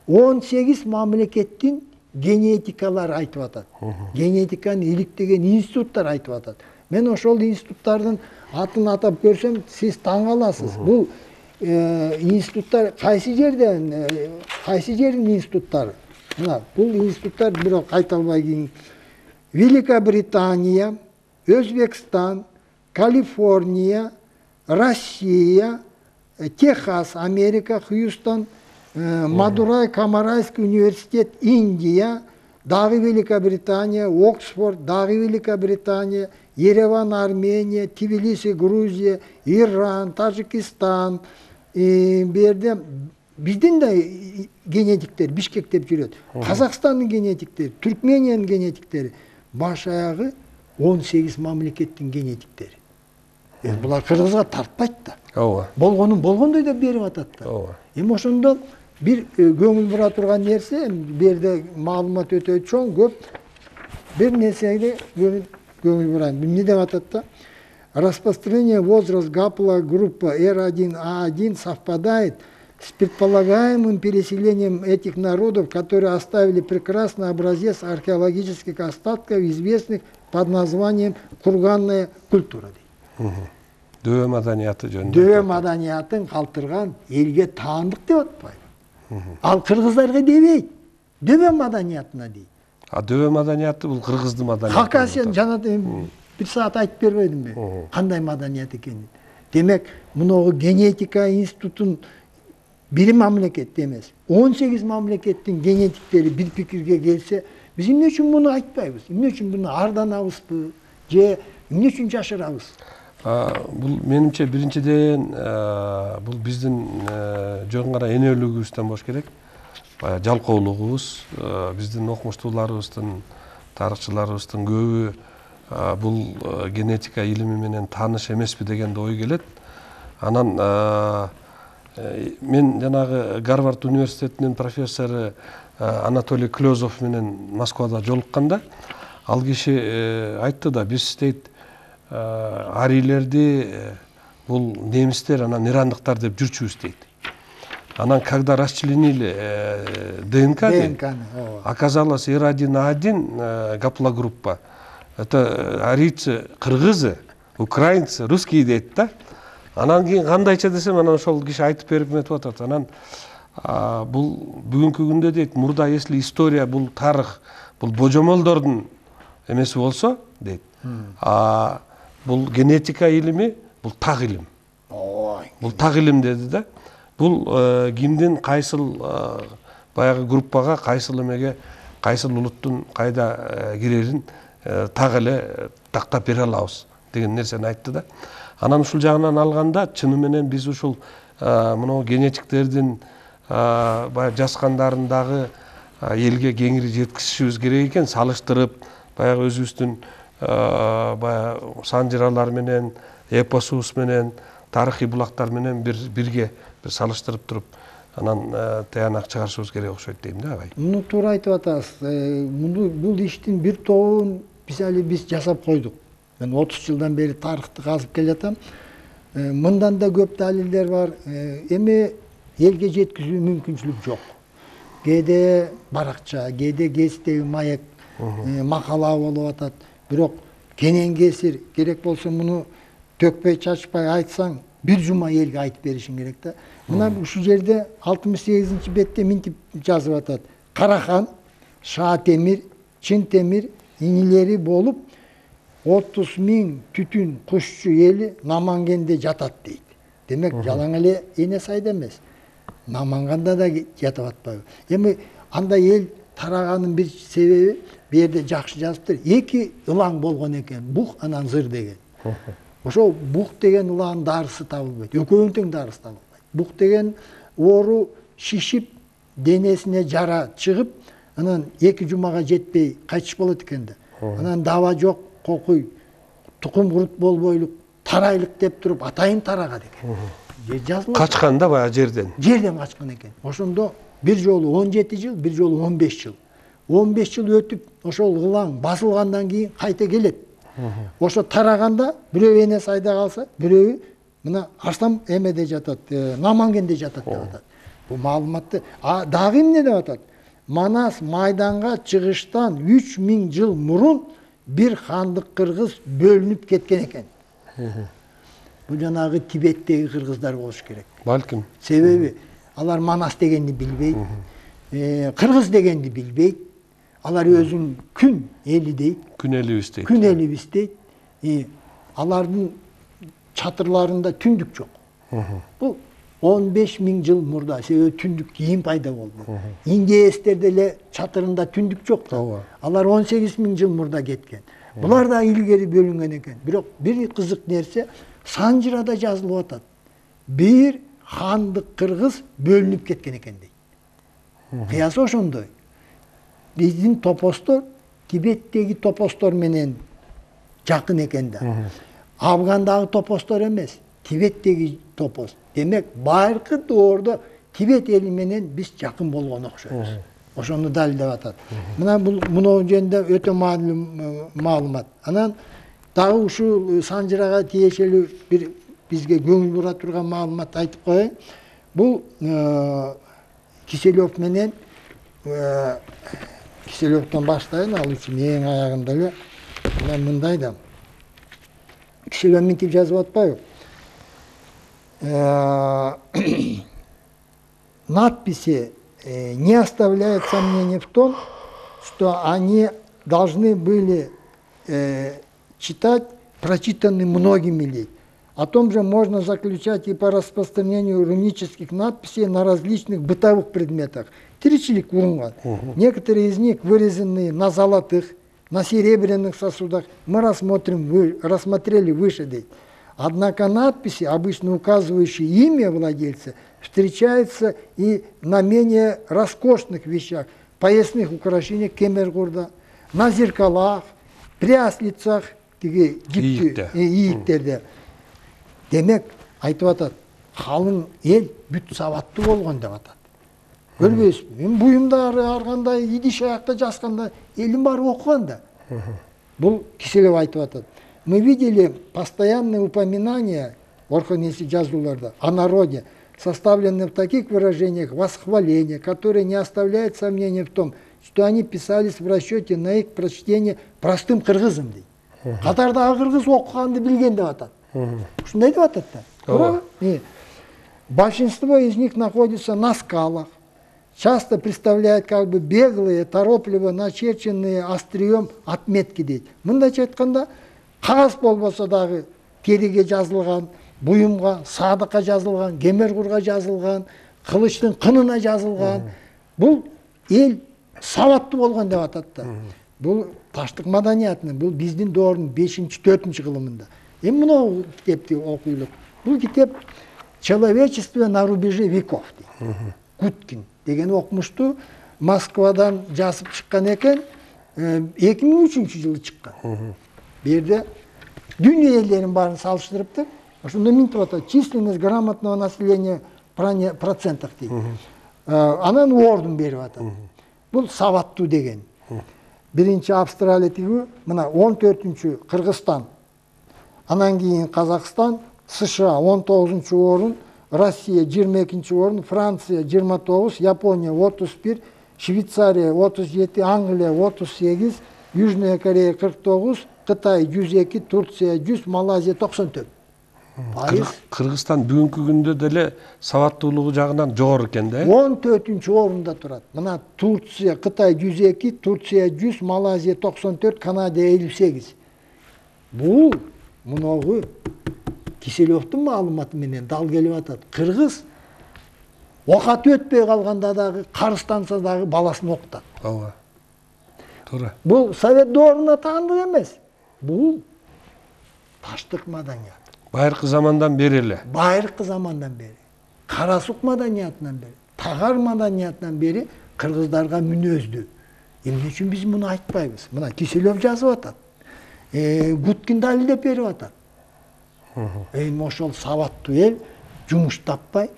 18 мамлекеттин генетикалар айтып атат. Генетиканы иликтеген институттар айтып атат. Мен ошол институттардын атын атап көрсөм, сиз таң каласыз. Бул институттар кайсы жердин институттары? Мына бул институттар бирок кайталбай кийин Великобритания, Өзбекстан, Калифорния, Россия, Техас, Америка, Хьюстон, Мадурай, Камарайский университет, Индия, дагы Великобритания, Оксфорд, дагы Великобритания, Ереван, Армения, Тбилиси, Грузия, Иран, Тажикистан, берде биздин да генетиктер Бишкекте жүрөт. Казакстандын генетиктери, Түркмениянын генетиктери, баш аягы 18 мамлекеттин генетиктери. Булар кыргызга тартпайт да. Ооба. Болгонун болгондой деп берип атат да. Ооба. Ошондо бир көңүл бура турган нерсе, берде маалымат өтө чоң, көп. Бир нерсеге көңүл бурайын. Эмне деп атат да? Распространение возраст гаплогруппы R1A1 совпадает с предполагаемым переселением этих народов, которые оставили прекрасный образец археологических остатков, известных под названием курганная культура. Дөбө маданияты жөнүндө. Дөбө маданиятын калтырган элге таандык деп атпайбы. Ал кыргыздарга дебейт. Дөбө маданиятына дейт. Дөбө маданияты бул кыргыздын маданияты. Хакасиян жана бир саат айтып бербедимби? Кандай маданият экенин. Демек, муногу генетика институтун бир мамлекет эмес, 18 мамлекеттин генетиктери бир пикирге келсе, биз эмне үчүн муну айтпайбыз? Эмне үчүн муну арданабызбы? Же эмне үчүн жашырабыз? Бул менимче биринчиден бул биздин жөн гана энөлүгүбүздөн болуш керек. Жалкоолугубуз, биздин окумуштууларыбыздын, тарыхчыларыбыздын көбү бул генетика илими менен тааныш эмеспи деген ой келет. Анан мен жанагы Гарвард университетинин профессору Анатолий Клёзов менен Москвада жолукканда, ал киши айтты да, биз дейт арийлерди бул немистер, анан ирандыктар деп жүрчүбүз дейт. Анан когда расчленили ДНК, оказалось R1A1 гаплогруппа. Это арийцы, кыргызы, украинцы, русские дейт да. Анан кийин кандайча десем, анан ошол киши айтып берип метип атат. Анан бул бүгүнкү күндө дейт, мурда если история, бул тарых, бул божомолдордун эмеси болсо дейт. Бул генетика илими, бул так илим. Бул так илим деди да. Бул кимдин кайсыл баягы группага, кайсыл эмеге, кайсыл улуттун кайда кирерин так эле тактап бере алабыз деген нерсени айтты да. Анан ушул жагынан алганда, чыны менен биз ушул мына генетиктердин баягы жазгандарын дагы элге кеңири жеткизишибиз керек экен, салыштырып, баягы өзүбүздүн баягы санжыралар менен, эпосубуз менен, тарыхый булактар менен бирге салыштырып туруп, анан таянак чыгарышыбыз керек окшойт дейм да, агай. Муну туура айтып атасыз. Бул иштин бир тобун биз жасап койдук. Мен 30 жылдан бери тарыхты казып келатам. Мындан да көп далилдер бар. Эми элге жеткизүү мүмкүнчүлүк жок. Кээде баракча, кээде кесиптеги маек, макала болуп атат. Бирок кенен кесир керек болсо муну төкпөй чачпай айтсаң, бир жума элге айтып беришиң керек да. Мына ушул жерде 68 бетте мынтип жазып атат. Карахан, Шаатемир, Чынтемир инилери болуп 30.000 түтүн кушчу эли Намангенде жатат дейт. Демек, жалаң эле эне сайда эмес. Наманганда да жатып атпайбы. Эми анда эл тараганын бир себеби, бу жерде жакшы жазыптыр. 2 ылаң болгон экен, бух анан зыр деген. Ошол бух деген ылаанын дарысы табылбайт. Экөөнүн тең дарысы табылбайт. Бух деген оору шишип, денесине жара чыгып, анан 2 жумага жетпей кайтыш болот экен да. Анан даба жок, кокуй, тукум курут болбойлук, тарайлык деп туруп атайын тарагат экен. Качкан да баягы жерден. Жерден качкан экен. Ошондо бир жолу 17 жыл, бир жолу 15 жыл. 15 жыл өтүп, ошол ылаң басылгандан кийин кайта келет. Ошо тараганда бирөө эне сайда калса, бирөө мына Арстан эмеде жатат, Намангенде жатат деп атат. Бул маалыматты дагы эмне деп атат? Манас майданга чыгыштан 3000 жыл мурун бир хандык кыргыз бөлүнүп кеткен экен. Бул жанагы Тибеттеги кыргыздар болуш керек. Балким. Себеби алар Манас дегенди билбейт, кыргыз дегенди билбейт. Алар өзүн күн эли дейт. Күн элибиз дейт. Күн элибиз дейт. Алардын чатырларында түндүк жок. Бул 15.000 жыл мурда, себеби түндүк кийин пайда болду. Индеецтер деле чатырында түндүк жок да. Алар 18.000 жыл мурда кеткен. Булар да илгери бөлүнгөн экен. Бирок бир кызык нерсе Санжырада жазылып атат. Бир хандык кыргыз бөлүнүп кеткен экен дейт. Кыясы ошондой. Биздин топостор Тибеттеги топостор менен жакын экен да. Афгандагы топостор эмес, Тибеттеги топос. Демек, байыркы доордо Тибет эли менен биз жакын болгон окшойбуз. Ошону далилдеп атат. Мына муну жөнүндө өтө маалымат. Анан дагы ушул Санжырага тиешелүү бир бизге көңүл бура турган маалымат айтып коеюн. Бул Киселев менен Киселевден баштайын, ал үчүн эң аягында эле мен мындай да. Киселев мынтип жазып атпайбы? Надписи не оставляют сомнений в том, что они должны были читать, прочитаны многими ли. О том же можно заключать и по распространению рунических надписей на различных бытовых предметах. Тиричилик урунга. Некоторые из них вырезанные на золотых, на серебряных сосудах мы рассмотрели выше. Однако надписи, обычно указывающие имя владельца, встречаются и на менее роскошных вещах, поясных украшениях кемергурда, на зеркалах, пряслицах, ийиктерде. Демек, айтып атат, халың ел бүт сабаттуу болгон деп атат. Көрбөйсүзбү? Мен буюмдары аргандай, идиш аякта жазганда элим баары окуган да. Бул Киселев айтып атат. Мы видели постоянные упоминания в Орхонеси жазууларда о народе, составленные в таких выражениях восхваления, которые не оставляют сомнения в том, что они писались в расчете на их прочтение простым кыргызым дейт. Катардагы кыргыз окуганды билген деп атат. Ушундай деп атат да. Большинство из них находится на скалах, часто представляют как бы беглые, торопливо начерченные острием отметки дейт. Мындайча айтканда, кагаз болбосо дагы териге жазылган, буюмга, садыкка жазылган, кемергурга жазылган, кылычтын кынына жазылган. Бул эл сабаттуу болгон деп атат да. Бул таштык маданиятынын, бул биздин доордун 5-4 кылымында. Эми мына китепти окуйлук. Бул китеп «Человечество на рубеже веков» дейт. Гуткин деген окумушту Москвадан жазып чыккан экен, 2003-жылы чыккан. Бу жерде дүйнө элдерин баарын салыштырыптыр. Ошондо мынтип атат: численность грамотного населения процентах дейт. Анан ордун берип атат. Бул сабаттуу деген. Биринчи Австралия тиги, мына 14-чү Кыргызстан. Анан кийин Казакстан, США 19-чу орун, Россия 22-чи орун, Франция 29, Япония 31, Швейцария 37, Англия 38, Южная Корея 49, Кытай 102, Турция 100, Малайзия 94. Кыргызстан бүгүнкү күндө деле сабаттуулугу жагынан жогору экен да. 14-чү орунда турат. Мына Турция, Кытай 102, Турция 100, Малайзия 94, Канада 58. Бул муногу Киселевдин маалыматы менен дал келип атат. Кыргыз окат өтпөй калганда дагы карыстанса дагы баласын окутат. Ооба. Туура. Бул Совет доорунда таандык эмес. Бул таштык маданият. Байыркы замандан бери эле. Байыркы замандан бери. Карасук маданиятынан бери, тагар маданиятынан бери кыргыздарга мүнөздүү. Эмне үчүн биз муну айтпайбыз? Мына Киселев жазып атат. Гуткин далилдеп берип атат. Эми ошол сабаттуу эл жумуш таппай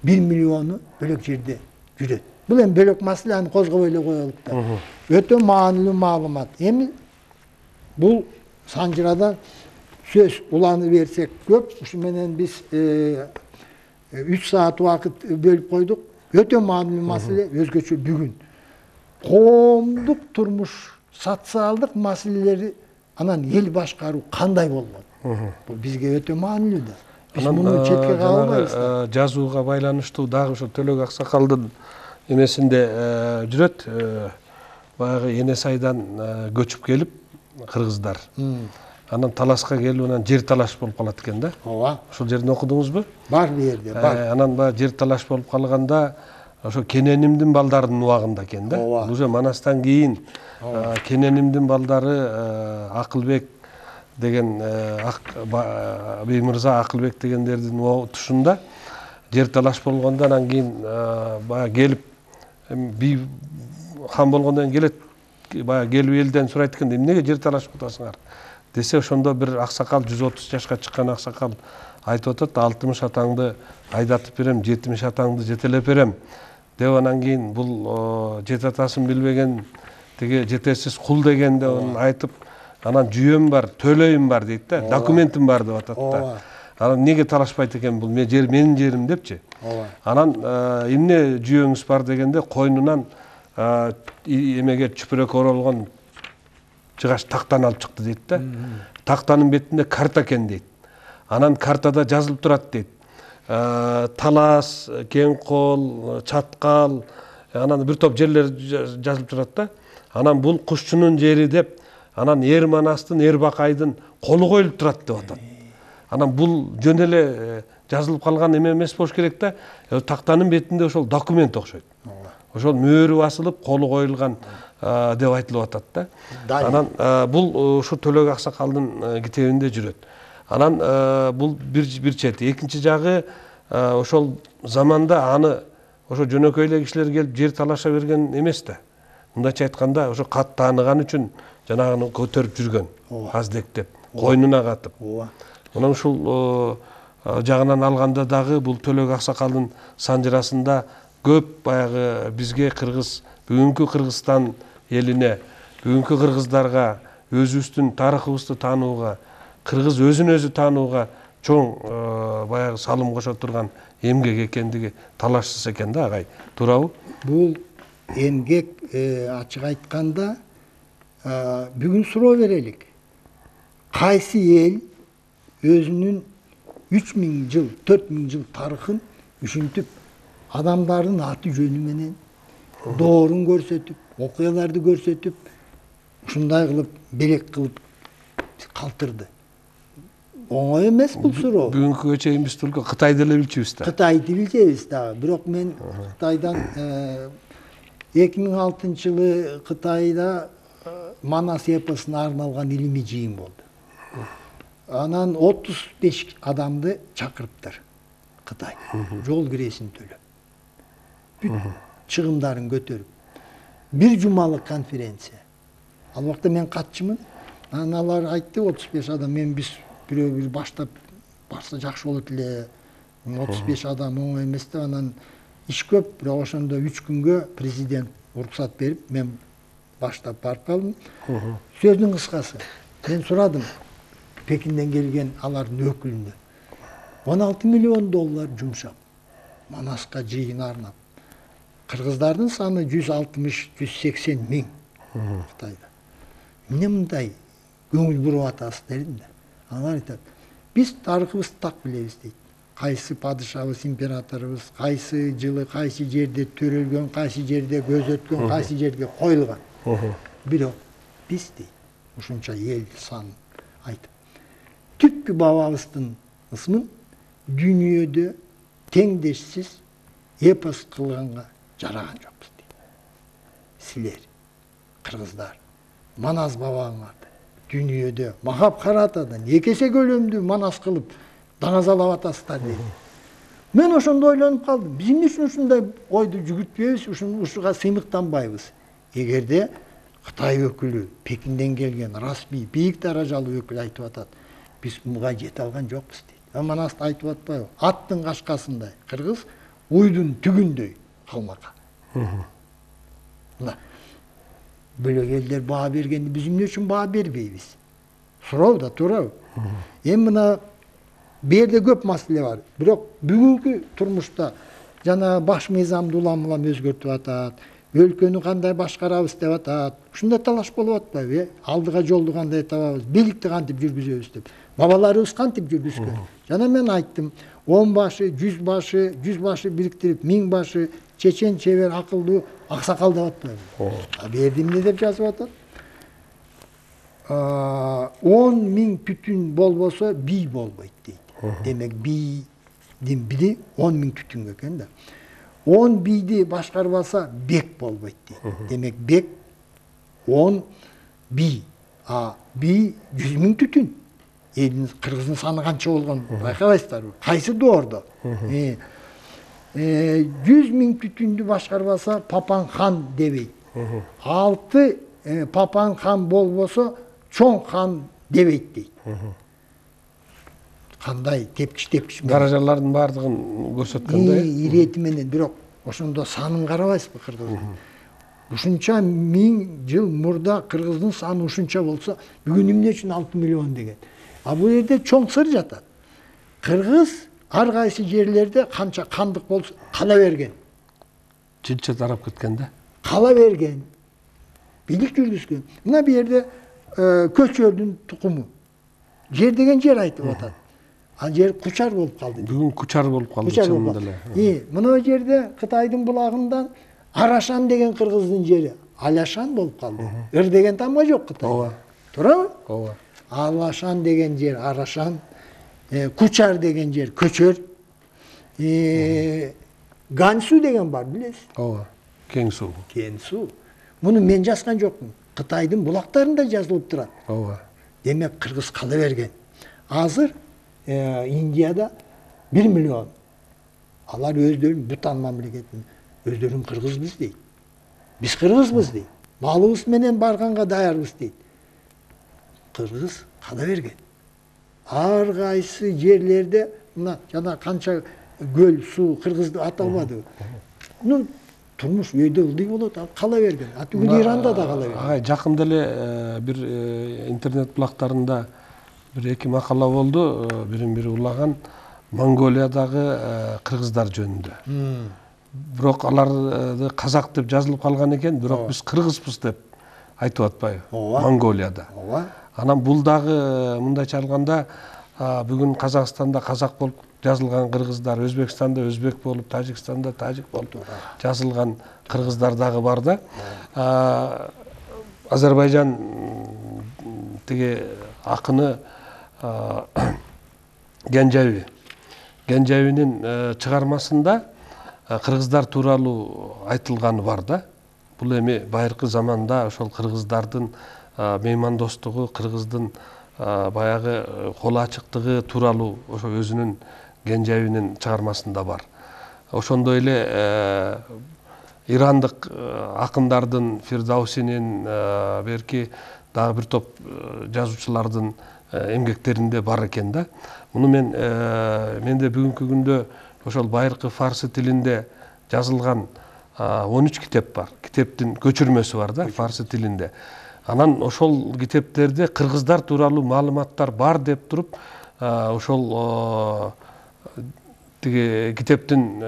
1 миллиону бөлөк жерде жүрөт. Бул эми бөлөк маселе, аны козгобой эле коелук да. Өтө маанилүү маалымат. Эми бул Санжырада сөз уланы берсек көп, ушу менен биз 3 саат убакыт бөлүп койдук. Өтө маанилүү маселе, өзгөчө бүгүн. Коомдук турмуш, социалдык маселелери, анан эл башкаруу кандай болмок? Бул бизге өтө маанилүү да. Биз муну четке кага албайбыз да. Жазууга байланыштуу дагы ошо Төлөк Аксакалдын эмесинде жүрөт. Баягы Эне Сайдан көчүп келип кыргыздар. Анан талашка келип, анан жер талаш болуп калат экен да. Ооба. Ошол жерди окудуңузбу? Бар бу жерде, бар. Анан баягы жер талаш болуп калганда ошо Кененимдин балдарынын убагында экен да. Уже Манастан кийин Кененимдин балдары Акылбек деген Беймырза Акылбек дегендердин тушунда жер талаш болгондо, анан кийин баягы келип би хан болгондон кийин келет, баягы келип элден сурайт экен, эмнеге жер талашып атасыңар десе, ошондо бир аксакал, 130 жашка чыккан аксакал айтып атат, 60 атаңды айдатып берем, 70 атаңды жетелеп берем деп, анан кийин бул жет атасын билбеген тиги жетесиз кул дегенде айтып, анан жүйөм бар, төлөйүм бар дейт да, документим бар деп атат да. Анан неге талашпайт экен, бул менин жерим депчи. Анан эмне жүйөңүз бар дегенде, койнунан эмеге чүпүрөккө оролгон жыгач тактаны алып чыкты дейт да. Тактанын бетинде карта экен дейт. Анан картада жазылып турат дейт. Талас, Кеңкол, Чаткал, анан бир топ жерлер жазылып турат да. Анан бул Кушчунун жери деп, анан Эр Манастын, Эр Бакайдын колу коюлуп турат деп атат. Анан бул жөн эле жазылып калган эме эмес болуш керек да. Тактанын бетинде ошол документ окшойт. Ошол мөөрү басылып, колу коюлган деп айтылып атат да. Анан бул ушу Төлөк Аксакалдын китебинде жүрөт. Анан бул бир чети. Экинчи жагы, ошол заманда аны ошо жөнөкөй эле кишилер келип жер талаша берген эмес да. Мындайча айтканда, ошо кат тааныган үчүн жанагыны көтөрүп жүргөн, аздектеп, койнуна катып. Анан ушул жагынан алганда дагы бул Төлөк Аксакалдын Санжырасында көп баягы бизге кыргыз, бүгүнкү Кыргызстан элине, бүгүнкү кыргыздарга өзүбүздүн тарыхыбызды таанууга, кыргыз өзүн өзү таанууга чоң баягы салым кошо турган эмгек экендиги талашсыз экен да, агай. Туурабы? Бул эмгек, ачык айтканда, бүгүн суроо берелик. Кайсы эл өзүнүн 3000 жыл, 4000 жыл тарыхын үшүнтүп, адамдардын аты жөнү менен доорун көрсөтүп, окуяларды көрсөтүп, ушундай кылып, белек кылып калтырды. Оңой эмес бул суроо. Бүгүнкүгө чейин биз только Кытайды эле билчүбүз да. Кытайды билчүбүз да. Бирок мен Кытайдан 2006 жылы Кытайда Манас эпосуна арналган илимий жыйын болду. Анан 35 адамды чакырыптыр Кытай. Жол киресин төлөп. Бүт чыгымдарын көтөрүп. Бир жумалык конференция. Ал убакта мен катчымын. Анан алар айтты, 35 адам, мен биз бирөө бир баштап барса жакшы болот эле. 35 адам оңой эмес да, анан иш көп, бирок ошондо 3 күнгө президент уруксат берип, мен баштап барып калдым. Сөздүн кыскасы, мен сурадым Пекинден келген алардын өкүлүнө. 16 миллион доллар жумшап, Манаска жыйын арнап. Кыргыздардын саны 160-180 миң Кытайда. Эмне мындай көңүл буруп атасыз дедим да. Алар айтат, биз тарыхыбызды так билебиз дейт. Кайсы падышабыз, императорубуз, кайсы жылы, кайсы жерде төрөлгөн, кайсы жерде көзөткөн, кайсы жерге коюлган. Бирок биз дейт, ушунча эл сан айтып, түпкү бабабыздын ысмын дүйнөдө теңдешсиз эпос кылганга жараган жокпуз дейт. Силер, кыргыздар, Манас бабаңарды дүйнөдө Махап Каратадан 2 эсе көлөмдүү Манас кылып даңазалап атасыздар дейт. Мен ошондо ойлонуп калдым. Биз эмне үчүн ушундай ойду жүгүтпөйбүз, ушуга сыймыктанбайбыз? Эгерде Кытай өкүлү, Пекинден келген расмий, бийик даражалуу өкүл айтып атат, биз буга жете алган жокпуз дейт. Манаста айтып атпайбы? Аттын кашкасындай, кыргыз уйдун түгүндөй калмакка. Мына бөлек елдер баа бергенде биз эмне үчүн баа бербейбиз? Суроо да туурабы? Эми мына бу жерде көп маселе бар. Бирок бүгүнкү турмушта жана баш мыйзамды улам өзгөртүп атат. Өлкөнү кандай башкарабыз деп атат. Ушундай талаш болуп атпайбы? Алдыга жолду кандай табабыз? Бийликти кантип жүргүзөбүз деп. Бабаларыбыз кантип жүргүзгөн? Жана мен айттым, 10 башы, 100 башы, 100 башы бириктирип, 1000 башы, чечен, чебер, акылдуу аксакал деп атпайбы? Бу жерде эмне деп жазып атат? 10 000 түтүн болбосо бий болбойт дейт. Демек бийдин бири 10 000 түтүнгө экен да. 10 бийди башкарбаса бек болбойт дейт. Демек бек 10 бий. Бий 100 000 түтүн. Элдин кыргыздын саны канча болгон байкабайсыздарбы? Кайсы доордо? 100 000 түтүндү башкарбаса папан хан дебейт. 6 папан хан болбосо чоң хан дебейт дейт. Кандай тепкич менен. Даражалардын баардыгын көрсөткөндө. Ирети менен, бирок ошондо санын карабайсызбы кыргыздын? Ушунча 1000 жыл мурда кыргыздын саны ушунча болсо, бүгүн эмне үчүн 6 миллион деген? Бул жерде чоң сыр жатат. Кыргыз ар кайсы жерлерде канча кандык болсо кала берген. Жынча тарап кеткен да. Кала берген. Бийлик жүргүзгөн. Мына бу жерде көчөрдүн тукуму. Жер деген жер айтып атат. Ал жер кучар болуп калды. Бүгүн кучар болуп калды чынында эле. Мына жерде Кытайдын булагынан Арашан деген кыргыздын жери Аляшан болуп калды. Ыр деген тамга жок Кытайда. Ооба. Туурабы? Ооба. Алашан деген жер Арашан, Кучар деген жер Көчөр, Гансу деген бар, билесиз? Ооба. Кең суу. Кең суу. Муну мен жазган жокмун. Кытайдын булактарында жазылып турат. Ооба. Демек кыргыз кала берген. Азыр Индияда 1 миллион. Алар өздөрүн Бутан мамлекетин өздөрүн кыргызбыз дейт. Биз кыргызбыз дейт. Малыбыз менен барганга даярбыз дейт. Кыргыз кала берген. Ар кайсы жерлерде мына жана канча көл, суу кыргызды аталбадыбы? Турмуш өйдө ылдый болот, кала берген. Түгүл Иранда да кала берген. Жакында эле бир интернет булактарында бир эки макала болду, бирин бири улаган Монголиядагы кыргыздар жөнүндө. Бирок аларды казак деп жазылып калган экен, бирок биз кыргызбыз деп айтып атпайбы? Монголияда. Анан бул дагы мындайча алганда бүгүн Казакстанда казак болуп жазылган кыргыздар, Өзбекстанда өзбек болуп, Тажикстанда тажик болуп жазылган кыргыздар дагы бар да. Азербайжан тиги акыны Генжевинин чыгармасында кыргыздар тууралуу айтылганы бар да. Бул эми байыркы заманда ошол кыргыздардын меймандостугу, кыргыздын баягы кол ачыктыгы тууралуу ошо өзүнүн Генжевинин чыгармасында бар. Ошондой эле ирандык акындардын, Фирдаусинин, берки дагы бир топ жазуучулардын эмгектеринде бар экен да. Муну менде бүгүнкү күндө ошол байыркы фарсы тилинде жазылган 13 китеп бар. Китептин көчүрмөсү бар да фарсы тилинде. Анан ошол китептерде кыргыздар тууралуу маалыматтар бар деп туруп, ошол тиги китептин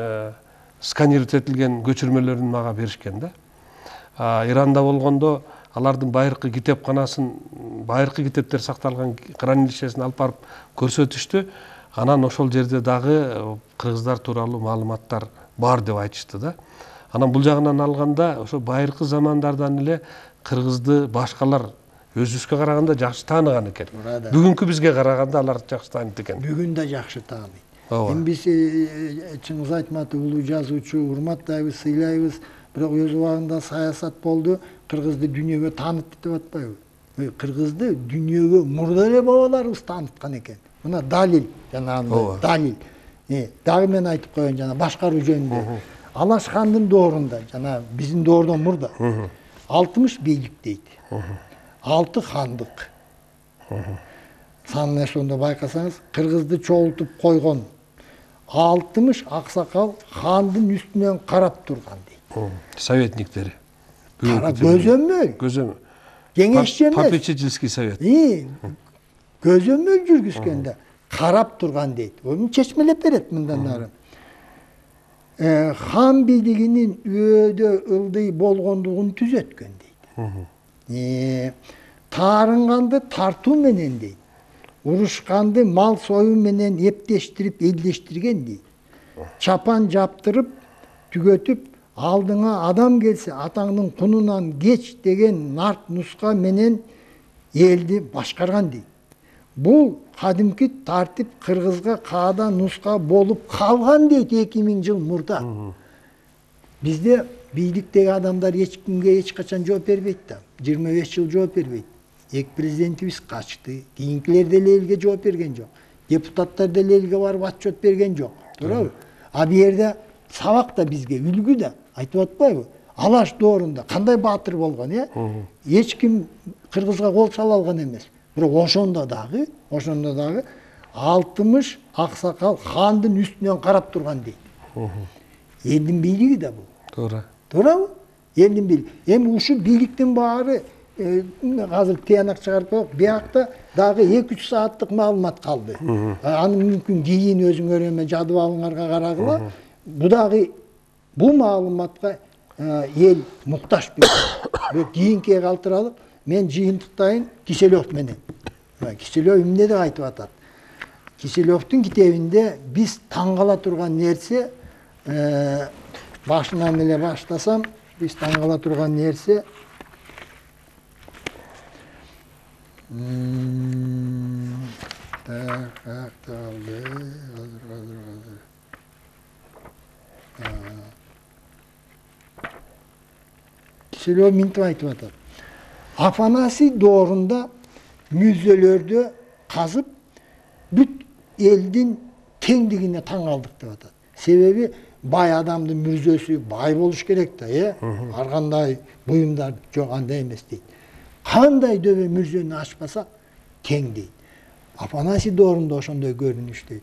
сканировать этилген көчүрмөлөрүн мага беришкен да. Иранда болгондо алардын байыркы китепканасын, байыркы китептер сакталган хранилищесин алып барып көрсөтүштү. Анан ошол жерде дагы кыргыздар тууралуу маалыматтар бар деп айтышты да. Анан бул жагынан алганда ошо байыркы замандардан эле кыргызды башкалар өзүбүзгө караганда жакшы тааныган экен. Бүгүнкү бизге караганда алар жакшы тааныйт экен. Бүгүн да жакшы тааныйт. Эми биз Чыңгыз Айтматов улуу жазуучу урматтайбыз, сыйлайбыз, бирок өз убагында саясат болду, кыргызды дүйнөгө таанытты деп атпайбы? Кыргызды дүйнөгө мурда эле бабаларыбыз тааныткан экен. Мына далил, жанагындай далил. Дагы мен айтып коеюн, жана башкаруу жөнүндө. Алаш хандын доорунда, жана биздин доордон мурда 60 бийлик дейт. 6 хандык. Санын эсондо байкасаңыз, кыргызды чогултуп койгон 60 аксакал хандын үстүнөн карап турган дейт. Советниктери. Көзөмөл. Көзөмөл. Кеңешчи эмес. Попечительский совет. Көзөмөл жүргүзгөндө карап турган дейт. Onu чечмелеп берет мындан ары. Хан бийлигинин өйдө ылдый болгондугун түзөткөн дейт. Таарынганды тартуу менен дейт. Урушканды мал союу менен эптештирип, элдештирген дейт. Чапан жаптырып, түгөтүп, алдыңа адам келсе, атаңдын кунунан кеч деген нарт нуска менен элди башкарган дейт. Бул кадимки тартип кыргызга каада нуска болуп калган дейт 2000 жыл мурда. Бизде бийликтеги адамдар эч кимге эч качан жооп бербейт да. 25 жыл жооп бербейт. Эки президентибиз качты. Кийинкилер деле элге жооп берген жок. Депутаттар деле элге барып отчет берген жок. Туурабы? А бу жерде сабак да бизге үлгү да. Айтып атпайбы? Алаш доорунда кандай баатыр болгон, Эч ким кыргызга кол сала алган эмес. Бирок ошондо дагы 60 аксакал хандын үстүнөн карап турган дейт. Элдин бийлиги да бул. Туура. Туурабы? Элдин бийлиги. Эми ушу бийликтин баары азыр тыянак чыгарып коек. Биякта дагы 2-3 сааттык маалымат калды. Аны мүмкүн кийин өзүңөр эме жадып алыңарга карагыла. Бу дагы бул маалыматка эл муктаж бирок. Бирок кийинкиге калтыралып, мен жыйынтыктайын Киселев менен. Киселев эмне деп айтып атат? Киселевдин китебинде биз таң кала турган нерсе, башынан эле баштасам, биз таң кала турган нерсе Киселев мынтип айтып атат. Афанасий доорунда мүзөлөрдө казып бүт элдин теңдигине таң калдык деп атат. Себеби бай адамдын мүрзөсү бай болуш керек да, ар кандай буюмдар жок андай эмес дейт. Кандай дөбө мүрзөнү ачпаса тең дейт. Афанасий доорунда ошондой көрүнүш дейт.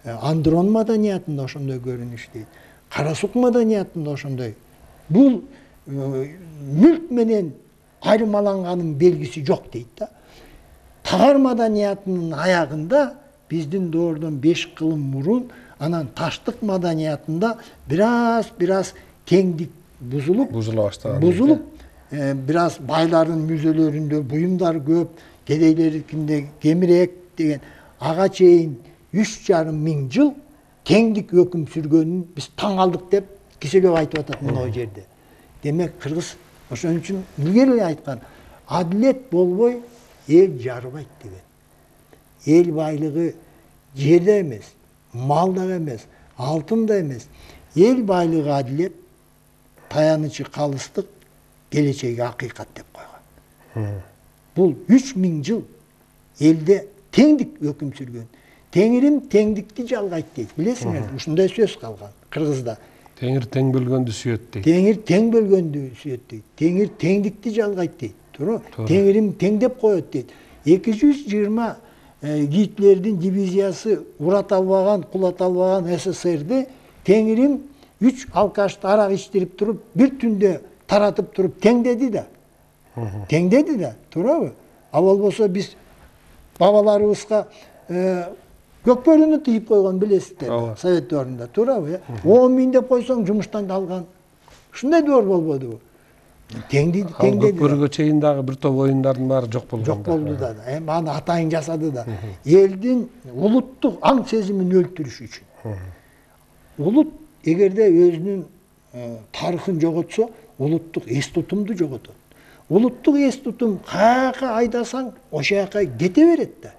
Андрон маданиятында ошондой көрүнүш дейт. Кара сук маданиятында ошондой. Бул мүлк менен айырмаланганын белгиси жок дейт да. Тагар маданиятынын аягында биздин доордон 5 кылым мурун анан таштык маданиятында бираз теңдик бузула баштаган. Бираз байлардын мүзөлөрүндө буюмдар көп, кедейлердикинде кемирээк деген ага чейин 3,5 жыл теңдик өкүм сүргөнүн биз таң калдык деп Киселев айтып атат мына жерде. Демек кыргыз ошон үчүн илгери айткан, адилет болбой эл жарыбайт деген. Эл байлыгы жерде эмес, малда эмес, алтында эмес. Эл байлыгы адилет, таянычы калыстык, келечеги акыйкат деп койгон. Бул 3000 жыл элде теңдик өкүм сүргөн. Теңирим теңдикти жалгайт дейт. Билесиңер, ушундай сөз калган кыргызда. Теңир тең бөлгөндү сүйөт дейт. Теңир тең бөлгөндү сүйөт дейт. Теңир теңдикти жалгайт дейт. Туура? Теңирим тең деп коет дейт. 220 Гитлердин дивизиясы урат албаган, кулат албаган СССРди теңирим 3 алкашты арак ичтирип туруп, бир түндө таратып туруп теңдеди да. Теңдеди да, туурабы? А болбосо биз бабаларыбызга көкбөрүнү тыйып койгон билесиздер, Совет доорунда, туурабы? 10 миң деп койсоң жумуштан алган. Ушундай доор болбодубу? Теңдеди. Көкбөрүгө чейин дагы бир топ оюндардын баары жок болгон. Жок болду да. Эми аны атайын жасады да. Элдин улуттук аң сезимин өлтүрүш үчүн. Улут эгерде өзүнүн тарыхын жоготсо, улуттук эс тутумду жоготот. Улуттук эс тутум каяка айдасаң, ошол жака кете берет да.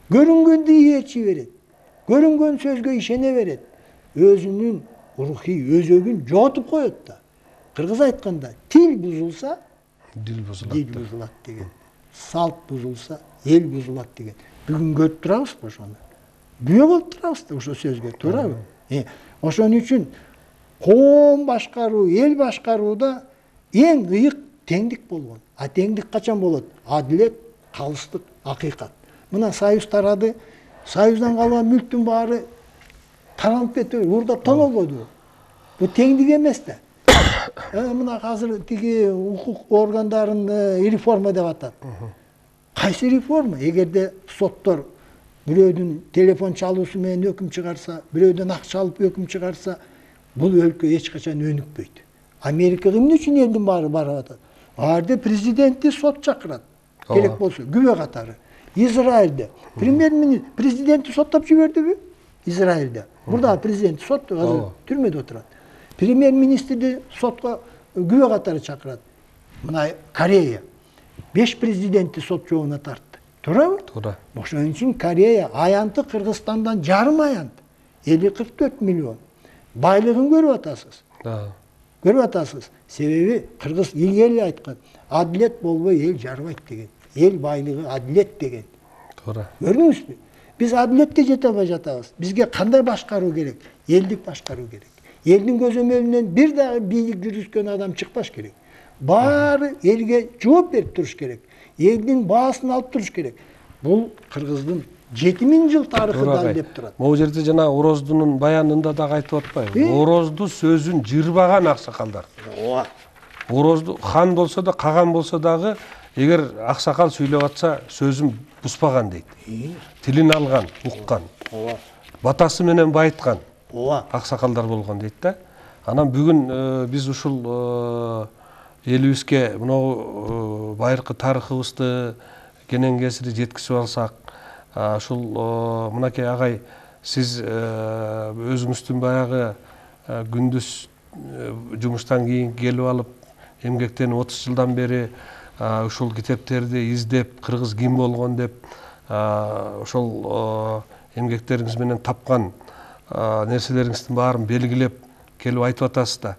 Көрүнгөндү ээрчи берет. Көрүнгөн сөзгө ишене берет. Өзүнүн рухий өзөгүн жоготуп коет да. Кыргыз айтканда, тил бузулса, дил бузулат деген. Салт бузулса, эл бузулат деген. Бүгүн көрүп турабызбы ошону? Күбө болуп турабыз да ошол сөзгө, туурабы? Ошон үчүн коом башкаруу, эл башкарууда эң ыйык теңдик болгон. А теңдик качан болот? Адилет, калыстык, акыйкат. Мына Союз тарады. Союздан калган мүлктүн баары таралып кетти, урда тонолбоду. Бу теңдик эмес да. мына азыр тиги укук органдарын реформа деп атат. Кайсы реформа? Эгерде соттор бирөөдүн телефон чалуусу менен өкүм чыгарса, бирөөдөн акча алып өкүм чыгарса, бул өлкө эч качан өнүкпөйт. Америкага эмне үчүн элдин баары барып атат? Аларда президентти сот чакырат. Керек болсо күбө катары. Израилде премьер-министр президентти соттоп жибердиби? Израилде. Мурда президент сот азыр түрмөдө отурат. Премьер-министрди сотко күбө катары чакырат. Мына Корея 5 президентти сот жообуна тартты. Туурабы? Туура. Ошон үчүн Корея аянты Кыргызстандан жарым аянт. 50-44 миллион. Байлыгын көрүп атасыз. Көрүп атасыз. Себеби кыргыз илгери айткан, адилет болбой эл жарбайт деген. Эл байлыгы адилет деген. Туура. Көрдүңүзбү? Биз адилетке жете албай жатабыз. Бизге кандай башкаруу керек? Элдик башкаруу керек. Элдин көзөмөлүнөн бир дагы бийлик жүргүзгөн адам чыкпаш керек. Баары элге жооп берип туруш керек. Элдин баасын алып туруш керек. Бул Кыргыздын 7000 жыл тарыхы далилеп турат. Могу жерде жана Ороздунун баянында дагы айтып атпайбы? Орозду сөзүн жырбаган аксакалдар. Ооба. Орозду хан болсо да, каган болсо дагы, эгер аксакал сүйлөп атса, сөзүн буспаган дейт. Тилин алган, уккан. Ооба. Батасы менен байыткан. Ооба. Аксакалдар болгон дейт да. Анан бүгүн биз ушул элибизге мынау байыркы тарыхыбызды кенен кесири жеткизип алсак, ушул мынакей агай, сиз өзүңүздүн баягы күндүз жумуштан кийин келип алып, эмгектенип 30 жылдан бери ушул китептерди издеп, кыргыз ким болгон деп, ошол эмгектериңиз менен тапкан нерселериңиздин баарын белгилеп келип айтып атасыз да.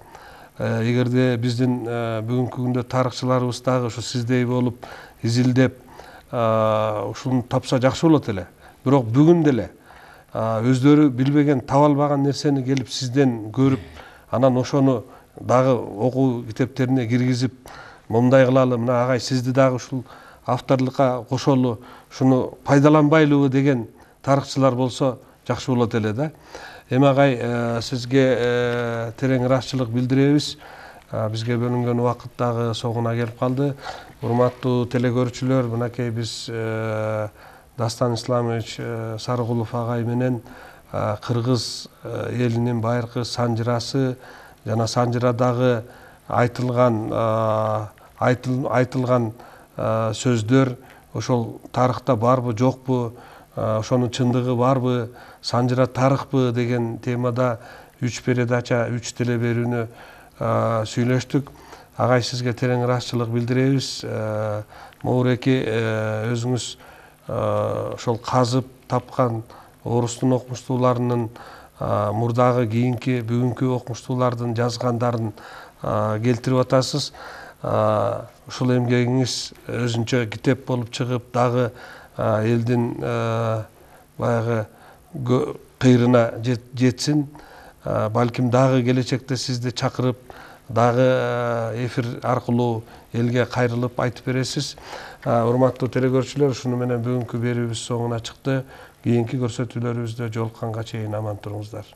Эгерде биздин бүгүнкү күндө тарыхчыларыбыз дагы ушу сиздей болуп изилдеп ушуну тапса жакшы болот эле. Бирок бүгүн деле өздөрү билбеген, таба албаган нерсени келип сизден көрүп, анан ошону дагы окуу китептерине киргизип, мындай кылалы, мына агай сизди дагы ушул авторлукка кошолу, ушуну пайдаланбайлыбы деген тарыхчылар болсо жакшы болот эле да. Эми агай, сизге терең ыраазычылык билдиребиз. Бизге бөлүнгөн убакыт дагы соңуна келип калды. Урматтуу телекөрүүчүлөр, мынакей биз Дастан Исламович Сарыгулов агай менен кыргыз элинин байыркы санжырасы жана санжырадагы айтылган сөздөр ошол тарыхта барбы, жокпу, ошонун чындыгы барбы, санжыра тарыхпы деген темада 3 передача, 3 теле берүүнү сүйлөштүк. Агай, сизге терең ыраазычылык билдиребиз. Моуреки өзүңүз ошол казып тапкан орустун окумуштууларынын мурдагы, кийинки, бүгүнкү окумуштуулардын жазгандарын келтирип атасыз. Ушул эмгегиңиз өзүнчө китеп болуп чыгып, дагы элдин баягы кыйрына жетсин. Балким дагы келечекте сизди чакырып, дагы эфир аркылуу элге кайрылып айтып бересиз. Урматтуу телекөрүүчүлөр, ушуну менен бүгүнкү берүүбүз соңуна чыкты. Кийинки көрсөтүүлөрүбүздө жолукканга чейин аман туруңуздар.